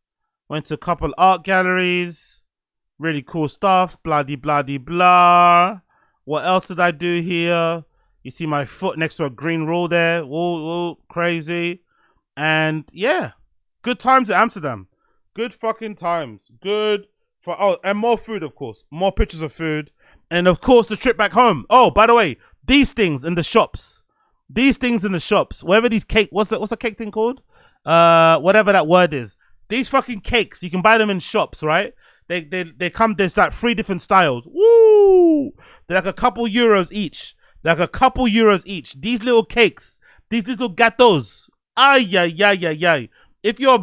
Went to a couple art galleries, really cool stuff, blah de blah de blah. What else did I do here? You see my foot next to a green rule there, whoa, crazy. And yeah, good times at Amsterdam. Good fucking times. Good for, oh, and more food, of course. More pictures of food. And of course, the trip back home. Oh, by the way, these things in the shops. These things in the shops, wherever these cake, what's the cake thing called? Whatever that word is. These fucking cakes, you can buy them in shops, right? They come, there's like 3 different styles. Woo! They're like a couple euros each. These little cakes, these little gâteaux. Ay. If you're a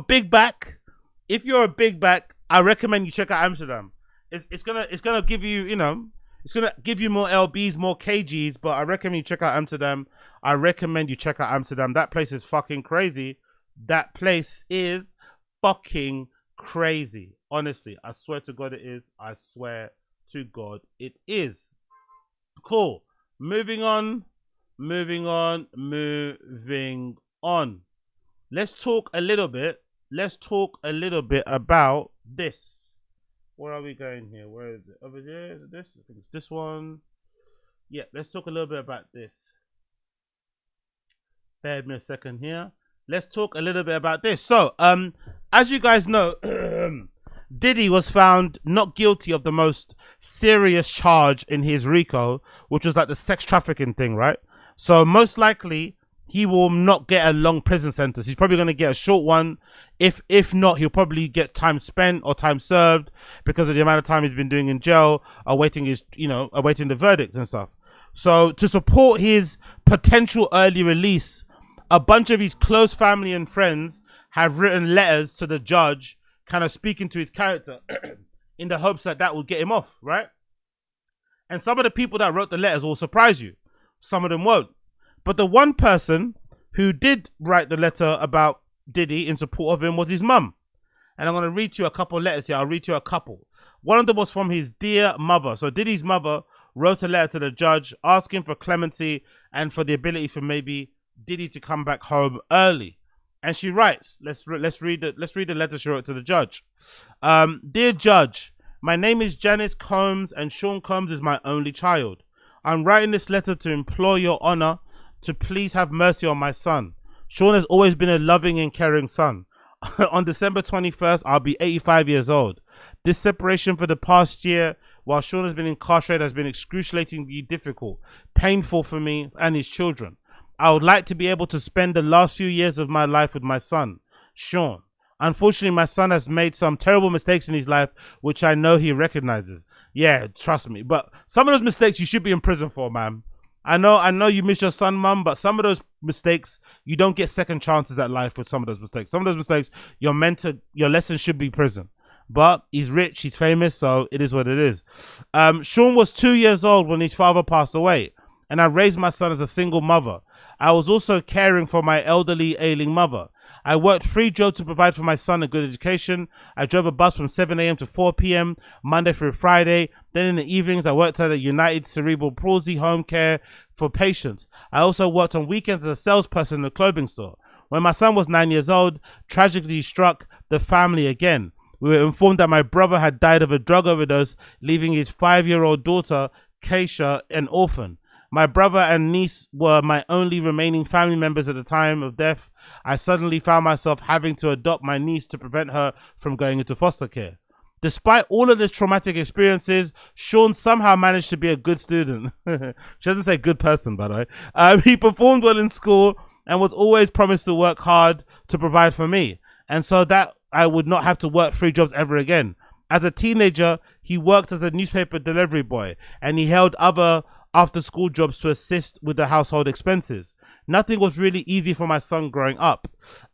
big back, I recommend you check out Amsterdam. It's gonna give you, you know, it's gonna give you more LBs, more KGs, but I recommend you check out Amsterdam. That place is fucking crazy. Honestly, I swear to God it is. Cool. Moving on. Let's talk a little bit about this. Where are we going here? Where is it? Over here? Is it this? I think it's this one. Yeah, let's talk a little bit about this. Bear with me a second here. Let's talk a little bit about this. So, as you guys know, Diddy was found not guilty of the most serious charge in his RICO, which was like the sex trafficking thing, right? So most likely he will not get a long prison sentence. He's probably going to get a short one. If not, he'll probably get time spent or time served because of the amount of time he's been doing in jail, awaiting the verdict and stuff. So to support his potential early release, a bunch of his close family and friends have written letters to the judge, kind of speaking to his character in the hopes that will get him off, right? And some of the people that wrote the letters will surprise you. Some of them won't. But the one person who did write the letter about Diddy in support of him was his mum. And I'm going to read to you a couple of letters here. I'll read to you a couple. One of them was from his dear mother. So Diddy's mother wrote a letter to the judge asking for clemency and for the ability for maybe Diddy to come back home early. And she writes, let's read the letter she wrote to the judge. Dear Judge, my name is Janice Combs and Sean Combs is my only child. I'm writing this letter to implore your honor to please have mercy on my son. Sean has always been a loving and caring son. On December 21st, I'll be 85 years old. This separation for the past year, while Sean has been incarcerated, has been excruciatingly difficult, painful for me and his children. I would like to be able to spend the last few years of my life with my son, Sean. Unfortunately, my son has made some terrible mistakes in his life, which I know he recognizes. Yeah, trust me. But some of those mistakes you should be in prison for, man. I know you miss your son, mum, but some of those mistakes, you don't get second chances at life with some of those mistakes. Some of those mistakes, your lesson should be prison. But he's rich, he's famous, so it is what it is. Sean was 2 years old when his father passed away, and I raised my son as a single mother. I was also caring for my elderly, ailing mother. I worked 3 jobs to provide for my son a good education. I drove a bus from 7 a.m. to 4 p.m. Monday through Friday. Then in the evenings, I worked at a United Cerebral Palsy home care for patients. I also worked on weekends as a salesperson in a clothing store. When my son was 9 years old, tragically he struck the family again. We were informed that my brother had died of a drug overdose, leaving his 5-year-old daughter, Keisha, an orphan. My brother and niece were my only remaining family members at the time of death. I suddenly found myself having to adopt my niece to prevent her from going into foster care. Despite all of these traumatic experiences, Sean somehow managed to be a good student. She doesn't say good person, by the way. He performed well in school and was always promised to work hard to provide for me. And so that I would not have to work 3 jobs ever again. As a teenager, he worked as a newspaper delivery boy and he held other after-school jobs to assist with the household expenses. Nothing was really easy for my son growing up.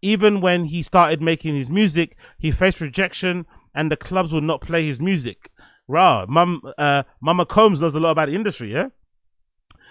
Even when he started making his music, he faced rejection and the clubs would not play his music. Mama Combs knows a lot about the industry, yeah?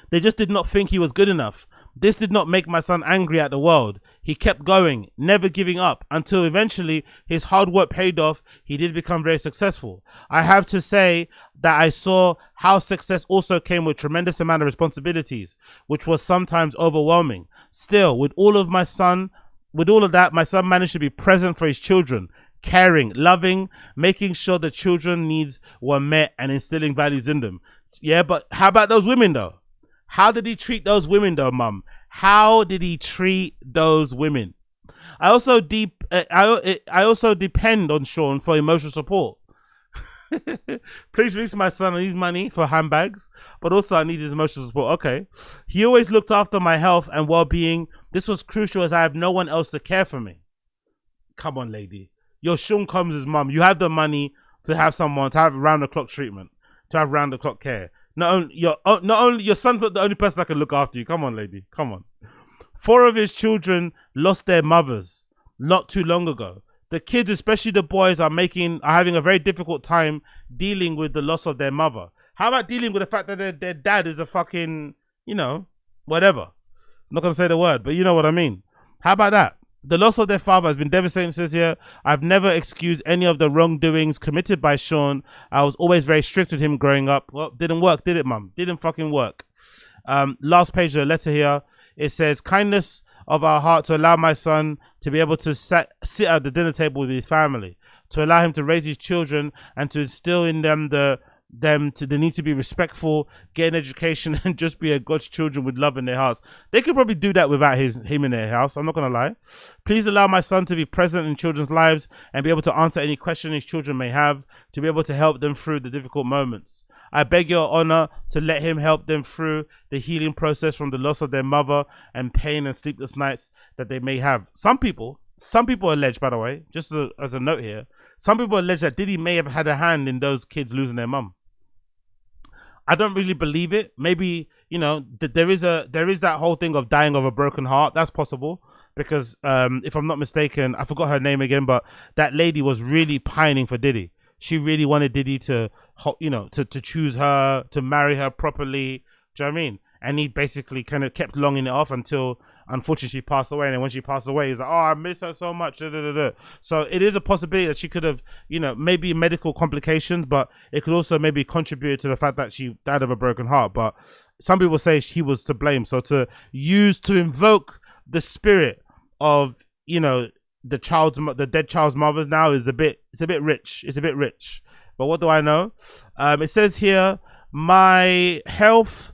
They just did not think he was good enough. This did not make my son angry at the world. He kept going, never giving up, until eventually his hard work paid off. He did become very successful. I have to say that I saw how success also came with tremendous amount of responsibilities, which was sometimes overwhelming. Still, with all of that, my son managed to be present for his children, caring, loving, making sure the children needs were met and instilling values in them. Yeah, but how about those women though? How did he treat those women though, mum? How did he treat those women? I also depend on Sean for emotional support. Please release my son. I need money for handbags, but also I need his emotional support. Okay. He always looked after my health and well-being. This was crucial as I have no one else to care for me. Come on, lady. You're Sean Combs' mum. You have the money to have someone, to have round-the-clock treatment, to have round-the-clock care. Not only your son's not the only person that can look after you. Come on, lady. Come on. 4 of his children lost their mothers not too long ago. The kids, especially the boys, are having a very difficult time dealing with the loss of their mother. How about dealing with the fact that their dad is a fucking, whatever. I'm not going to say the word, but you know what I mean. How about that? The loss of their father has been devastating, says here. I've never excused any of the wrongdoings committed by Sean. I was always very strict with him growing up. Well, didn't work, did it, mum? Didn't fucking work. Last page of the letter here. It says, kindness of our heart to allow my son to be able to sit at the dinner table with his family, to allow him to raise his children and to instill in them the need to be respectful, get an education, and just be a God's children with love in their hearts. They could probably do that without him in their house. I'm not gonna lie. Please allow my son to be present in children's lives and be able to answer any question his children may have, to be able to help them through the difficult moments. I beg your honor to let him help them through the healing process from the loss of their mother and pain and sleepless nights that they may have. Some people allege, by the way, just as a note here, some people allege that Diddy may have had a hand in those kids losing their mum. I don't really believe it. Maybe, there is that whole thing of dying of a broken heart. That's possible because if I'm not mistaken, I forgot her name again, but that lady was really pining for Diddy. She really wanted Diddy to choose her, to marry her properly. Do you know what I mean? And he basically kind of kept longing it off until, unfortunately, she passed away. And then when she passed away, he's like, oh, I miss her so much. So it is a possibility that she could have, maybe medical complications, but it could also maybe contribute to the fact that she died of a broken heart. But some people say he was to blame. So to invoke the spirit of, the dead child's mothers now is a bit rich. It's a bit rich. But what do I know? It says here, my health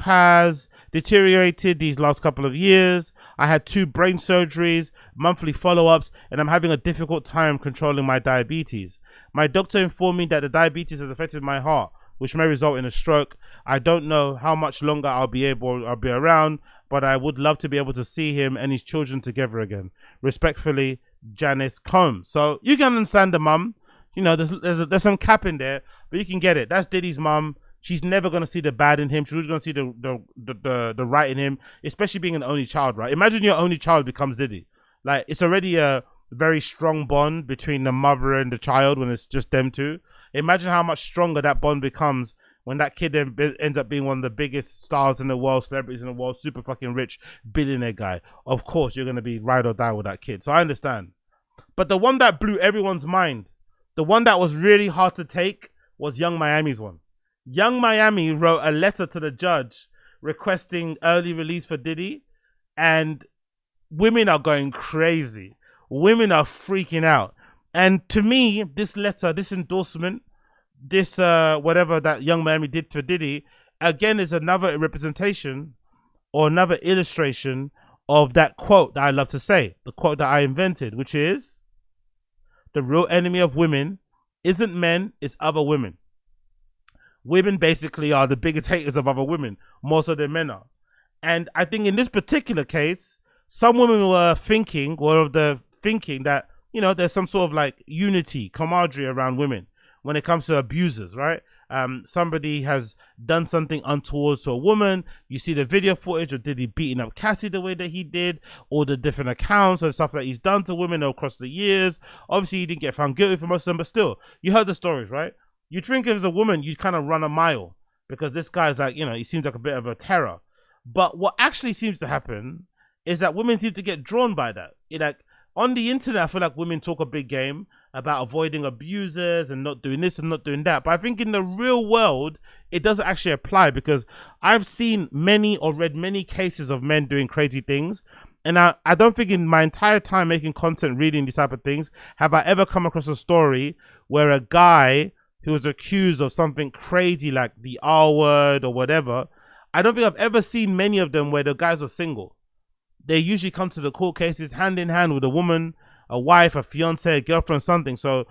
has deteriorated these last couple of years. I had 2 brain surgeries, monthly follow-ups, and I'm having a difficult time controlling my diabetes. My doctor informed me that the diabetes has affected my heart, which may result in a stroke. I don't know how much longer I'll be around, but I would love to be able to see him and his children together again. Respectfully, Janice Combs. So you can understand the mum. There's some cap in there, but you can get it. That's Diddy's mum. She's never going to see the bad in him. She's going to see the right in him, especially being an only child, right? Imagine your only child becomes Diddy. Like, it's already a very strong bond between the mother and the child when it's just them two. Imagine how much stronger that bond becomes when that kid then ends up being one of the biggest stars in the world, celebrities in the world, super fucking rich, billionaire guy. Of course, you're going to be ride or die with that kid. So I understand. But the one that blew everyone's mind, the one that was really hard to take, was Young Miami's one. Young Miami wrote a letter to the judge requesting early release for Diddy, and women are going crazy. Women are freaking out. And to me, this letter, this endorsement, this whatever that Young Miami did for Diddy, again is another representation or another illustration of that quote that I love to say, the quote that I invented, which is, the real enemy of women isn't men, it's other women. Women basically are the biggest haters of other women, more so than men are. And I think in this particular case, some women were thinking that, there's some sort of like unity, camaraderie around women when it comes to abusers, right? Somebody has done something untoward to a woman. You see the video footage of Diddy beating up Cassie the way that he did, all the different accounts and stuff that he's done to women across the years. Obviously, he didn't get found guilty for most of them, but still, you heard the stories, right? You'd think if as a woman, you'd kind of run a mile because this guy's like, he seems like a bit of a terror. But what actually seems to happen is that women seem to get drawn by that. Like on the internet, I feel like women talk a big game about avoiding abusers and not doing this and not doing that. But I think in the real world, it doesn't actually apply, because I've seen many or read many cases of men doing crazy things. And I don't think in my entire time making content, reading these type of things, have I ever come across a story where a guy who was accused of something crazy like the R word or whatever, I don't think I've ever seen many of them where the guys were single. They usually come to the court cases hand in hand with a woman, a wife, a fiance, a girlfriend, something. So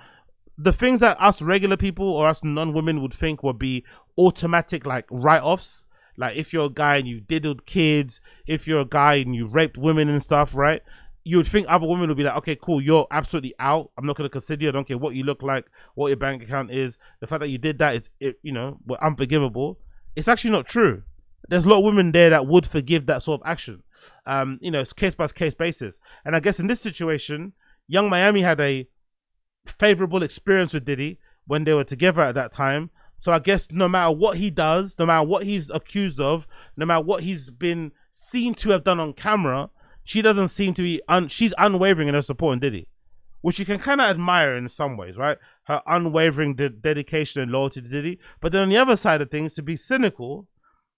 the things that us regular people or us non-women would think would be automatic like write-offs, like if you're a guy and you've diddled kids, if you're a guy and you raped women and stuff, right? You would think other women would be like, okay, cool, you're absolutely out. I'm not going to consider you. I don't care what you look like, what your bank account is. The fact that you did that is, you know, unforgivable. It's actually not true. There's a lot of women there that would forgive that sort of action. You know, it's case by case basis. And I guess in this situation, Young Miami had a favorable experience with Diddy when they were together at that time. So I guess no matter what he does, no matter what he's accused of, no matter what he's been seen to have done on camera, she doesn't seem to be, she's unwavering in her support in Diddy, which you can kind of admire in some ways, right? Her unwavering dedication and loyalty to Diddy. But then on the other side of things, to be cynical,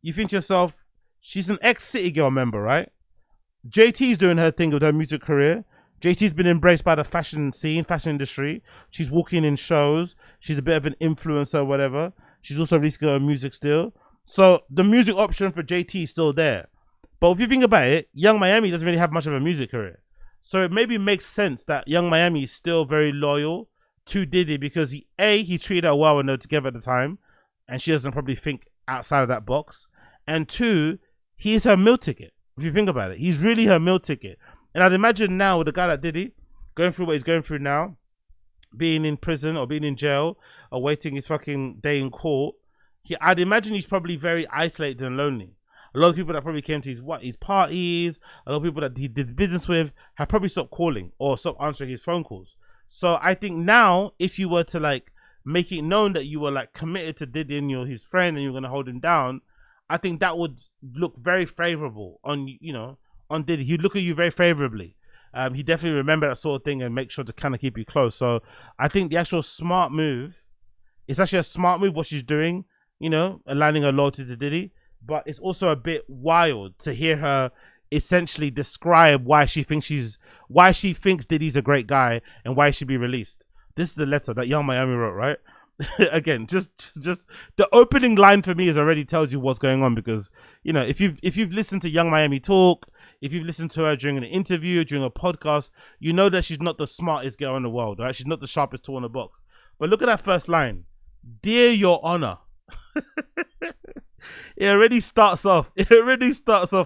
you think to yourself, she's an ex-City Girl member, right? JT's doing her thing with her music career. JT's been embraced by the fashion scene, fashion industry. She's walking in shows. She's a bit of an influencer or whatever. She's also releasing her music still. So the music option for JT is still there. But if you think about it, Young Miami doesn't really have much of a music career. So it maybe makes sense that Young Miami is still very loyal to Diddy, because he treated her well when they were together at the time, and she doesn't probably think outside of that box. And two, he is her meal ticket. If you think about it, he's really her meal ticket. And I'd imagine now with a guy like Diddy going through what he's going through now, being in prison or being in jail, awaiting his fucking day in court, I'd imagine he's probably very isolated and lonely. A lot of people that probably came to his parties, a lot of people that he did business with have probably stopped calling or stopped answering his phone calls. So I think now, if you were to like make it known that you were like committed to Diddy and you're his friend and you're gonna hold him down, I think that would look very favorable on, you know, on Diddy. He'd look at you very favorably. He definitely remember that sort of thing and make sure to kind of keep you close. So I think the actual smart move, it's actually a smart move what she's doing, you know, aligning her loyalty to Diddy. But it's also a bit wild to hear her essentially describe why she thinks Diddy's a great guy and why he should be released. This is the letter that Young Miami wrote, right? Again, just the opening line for me is already tells you what's going on, because, you know, if you've listened to Young Miami talk, if you've listened to her during an interview, during a podcast, you know that she's not the smartest girl in the world, right? She's not the sharpest tool in the box. But look at that first line. Dear Your Honor. It already starts off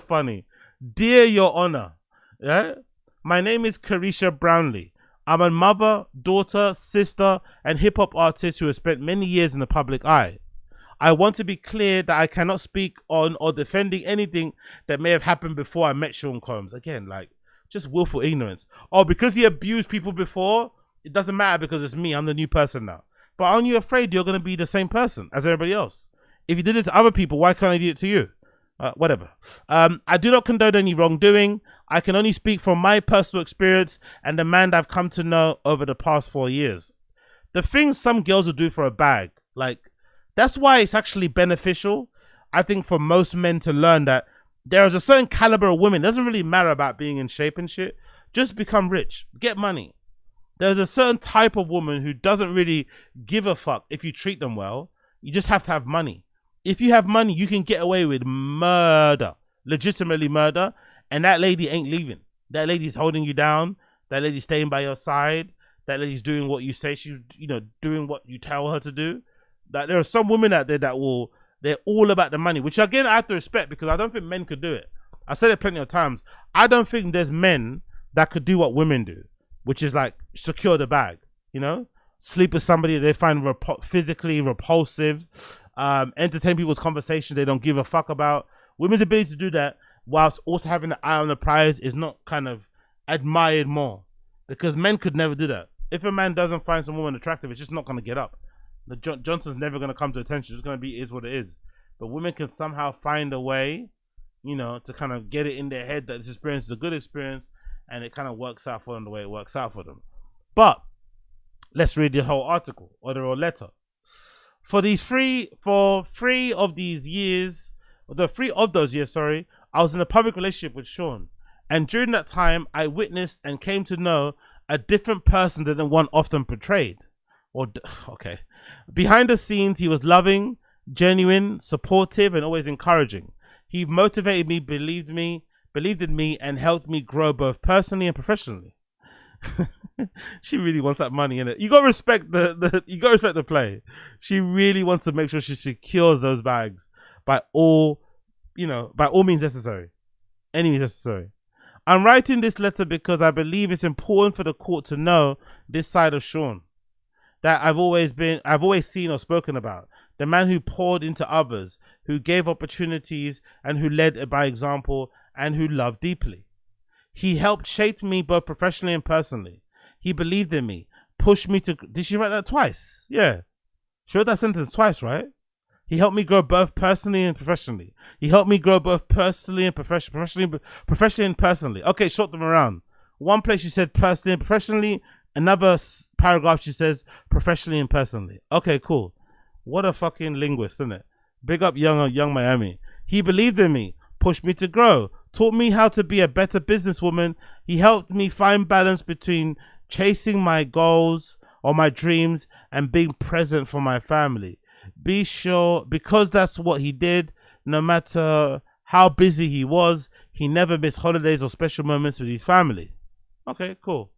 funny. Dear Your Honor. Yeah? My name is Carisha Brownlee. I'm a mother, daughter, sister, and hip-hop artist who has spent many years in the public eye. I want to be clear that I cannot speak on or defending anything that may have happened before I met Sean Combs. Again, like, just willful ignorance. Oh, because he abused people before, it doesn't matter because it's me. I'm the new person now. But aren't you afraid you're going to be the same person as everybody else? If you did it to other people, why can't I do it to you? Whatever. I do not condone any wrongdoing. I can only speak from my personal experience and the man that I've come to know over the past 4 years. The things some girls will do for a bag, like, that's why it's actually beneficial, I think, for most men to learn that there is a certain caliber of women. It doesn't really matter about being in shape and shit. Just become rich. Get money. There's a certain type of woman who doesn't really give a fuck if you treat them well. You just have to have money. If you have money, you can get away with murder, legitimately murder, and that lady ain't leaving. That lady's holding you down. That lady's staying by your side. That lady's doing what you say she's, you know, doing what you tell her to do. That there are some women out there that they're all about the money, which again I have to respect, because I don't think men could do it. I said it plenty of times. I don't think there's men that could do what women do, which is like secure the bag, you know, sleep with somebody they find physically repulsive, entertain people's conversations they don't give a fuck about. Women's ability to do that whilst also having the eye on the prize is not kind of admired more, because men could never do that. If a man doesn't find some woman attractive, it's just not going to get up. The Johnson's never going to come to attention. It's going to be is what it is. But women can somehow find a way you know, to kind of get it in their head that this experience is a good experience, and it kind of works out for them the way it works out for them. But let's read the whole article or the whole letter. For three of those years, I was in a public relationship with Sean, and during that time, I witnessed and came to know a different person than the one often portrayed. Behind the scenes, he was loving, genuine, supportive, and always encouraging. He motivated me, believed in me, and helped me grow both personally and professionally. She really wants that money, innit? You gotta respect the play. She really wants to make sure she secures those bags by all means necessary. Any means necessary. I'm writing this letter because I believe it's important for the court to know this side of Sean that I've always seen or spoken about. The man who poured into others, who gave opportunities, and who led by example, and who loved deeply. He helped shape me both professionally and personally. He believed in me, pushed me to... Did she write that twice? Yeah. She wrote that sentence twice, right? He helped me grow both personally and professionally. He helped me grow both personally and professionally and personally. Okay, short them around. One place she said personally and professionally. Another paragraph she says professionally and personally. Okay, cool. What a fucking linguist, isn't it? Big up young Miami. He believed in me, pushed me to grow, taught me how to be a better businesswoman. He helped me find balance between chasing my goals or my dreams and being present for my family. Be sure, because that's what he did, no matter how busy he was, he never missed holidays or special moments with his family. Okay, cool.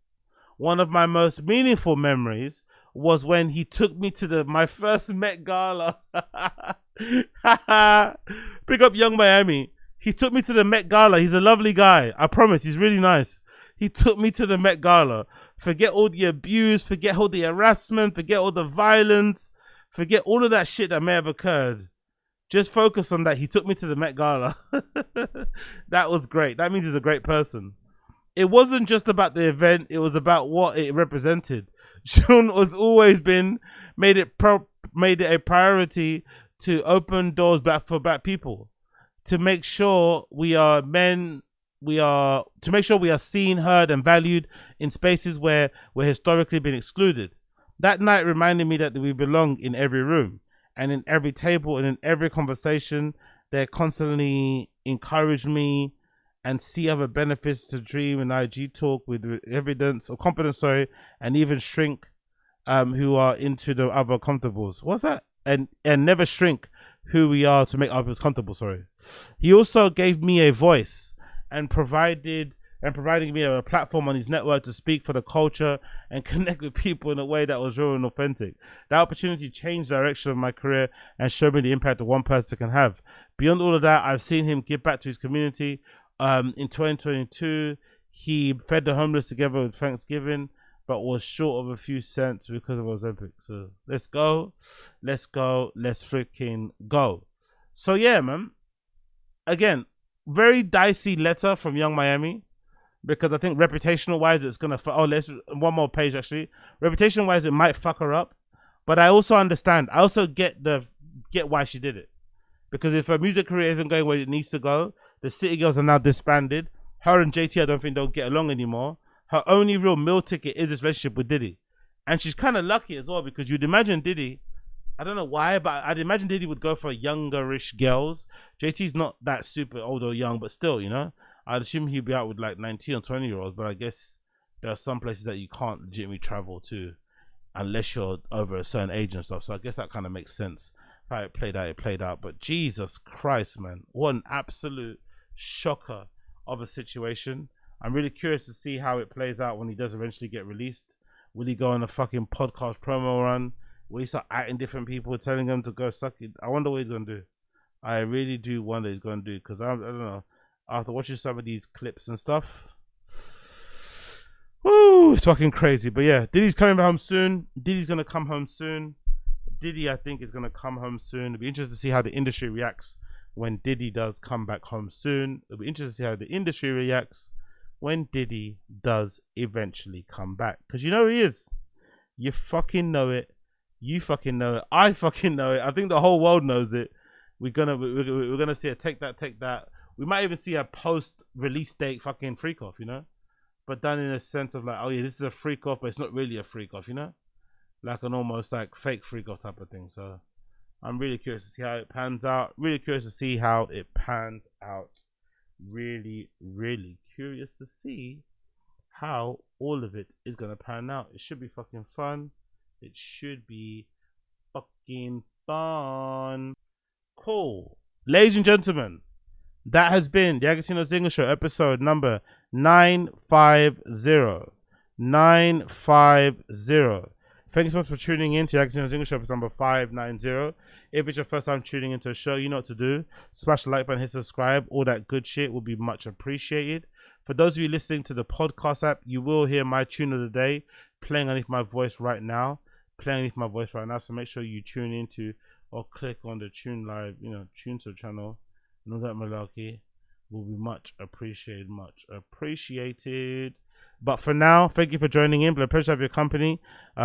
One of my most meaningful memories was when he took me to my first Met Gala. Pick up young Miami. He took me to the Met Gala. He's a lovely guy. I promise, he's really nice. He took me to the Met Gala. Forget all the abuse, forget all the harassment, forget all the violence, forget all of that shit that may have occurred. Just focus on that. He took me to the Met Gala. That was great. That means he's a great person. It wasn't just about the event. It was about what it represented. Sean has always made it a priority to open doors for black people, to make sure we are seen, heard, and valued in spaces where we're historically been excluded. That night reminded me that we belong in every room and in every table and in every conversation. They constantly encourage me and see other benefits to dream and IG talk with evidence or confidence, and even shrink who are into the other comfortables. What's that? And never shrink who we are to make others comfortable, He also gave me a voice and providing me a platform on his network to speak for the culture and connect with people in a way that was real and authentic. That opportunity changed the direction of my career and showed me the impact that one person can have. Beyond all of that, I've seen him give back to his community. In 2022, he fed the homeless together with Thanksgiving, but was short of a few cents because of Ozempic. So let's freaking go. So yeah, man. Again, very dicey letter from Young Miami, because I think reputational wise it's gonna let's one more page actually. Reputation wise it might fuck her up, but I also understand. I also get why she did it, because if her music career isn't going where it needs to go, the City Girls are now disbanded. Her and JT I don't think don't get along anymore. Her only real meal ticket is this relationship with Diddy, and she's kind of lucky as well, because you'd imagine Diddy, I don't know why, but I'd imagine Diddy would go for youngerish girls. JT's not that super old or young, but still, you know, I'd assume he'd be out with like 19 or 20-year-olds, but I guess there are some places that you can't legitimately travel to unless you're over a certain age and stuff. So I guess that kind of makes sense. How it played out. But Jesus Christ, man, what an absolute shocker of a situation. I'm really curious to see how it plays out when he does eventually get released. Will he go on a fucking podcast promo run? Will he start acting different people, telling them to go suck it? I wonder what he's going to do. I really do wonder what he's going to do, because I don't know. After watching some of these clips and stuff, woo, it's fucking crazy. But yeah, Diddy's coming home soon. Diddy's going to come home soon. Diddy, I think, is going to come home soon. It'll be interesting to see how the industry reacts when Diddy does come back home soon. It'll be interesting to see how the industry reacts when Diddy does eventually come back. Because you know who he is. You fucking know it. You fucking know it. I fucking know it. I think the whole world knows it. We're gonna see a take that We might even see a post-release date fucking freak off, you know, but done in a sense of like, oh yeah, this is a freak off, but it's not really a freak off, you know, like an almost like fake freak off type of thing. So I'm really curious to see how it pans out. Really curious to see how it pans out. Really, really curious to see how all of it is gonna pan out. It should be fucking fun. It should be fucking fun. Cool. Ladies and gentlemen, that has been the Agostinho Zinga Show, episode number 950. 950. Thank you so much for tuning in to the Agostinho Zinga Show, episode number 590. If it's your first time tuning into a show, you know what to do. Smash the like button, hit subscribe. All that good shit will be much appreciated. For those of you listening to the podcast app, you will hear my tune of the day playing underneath my voice right now. So make sure you tune into or click on the tune live, you know, tune to the channel. And all that malarkey will be much appreciated, But for now, thank you for joining in. But a pleasure to have your company.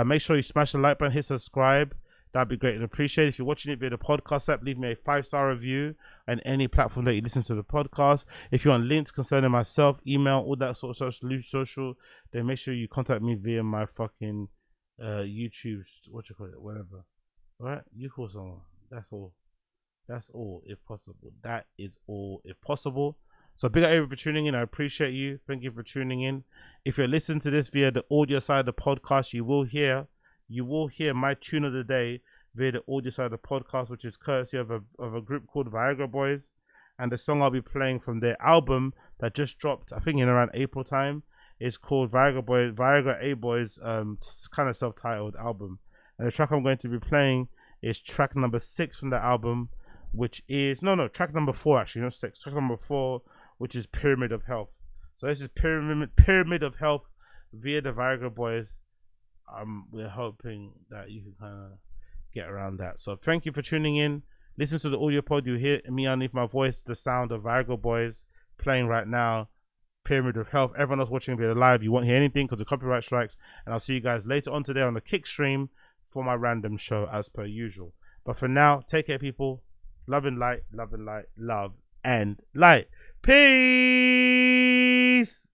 Make sure you smash the like button, hit subscribe. That'd be great and appreciated. If you're watching it via the podcast app, leave me a 5-star review on any platform that you listen to the podcast. If you want links concerning myself, email, all that sort of social, then make sure you contact me via my fucking YouTube, whatever. All right, you call someone. That's all. If possible. That is all, if possible. So big up everyone for tuning in. I appreciate you. Thank you for tuning in. If you're listening to this via the audio side of the podcast, you will hear my tune of the day via the audio side of the podcast, which is courtesy of a group called Viagra Boys, and the song I'll be playing from their album that just dropped, I think in around April time, is called Viagra A Boys, kind of self-titled album. And the track I'm going to be playing is track number 6 from the album, which is track number 4 actually, not 6. Track number 4, which is Pyramid of Health. So this is Pyramid of Health via the Viagra Boys. We're hoping that you can kind of get around that. So thank you for tuning in. Listen to the audio pod. You hear me underneath my voice, the sound of Viagra Boys playing right now. Pyramid of Health. Everyone else watching via live, you won't hear anything because of copyright strikes. And I'll see you guys later on today on the Kick stream for my random show as per usual. But for now, take care, people. Love and light, love and light, love and light. Peace.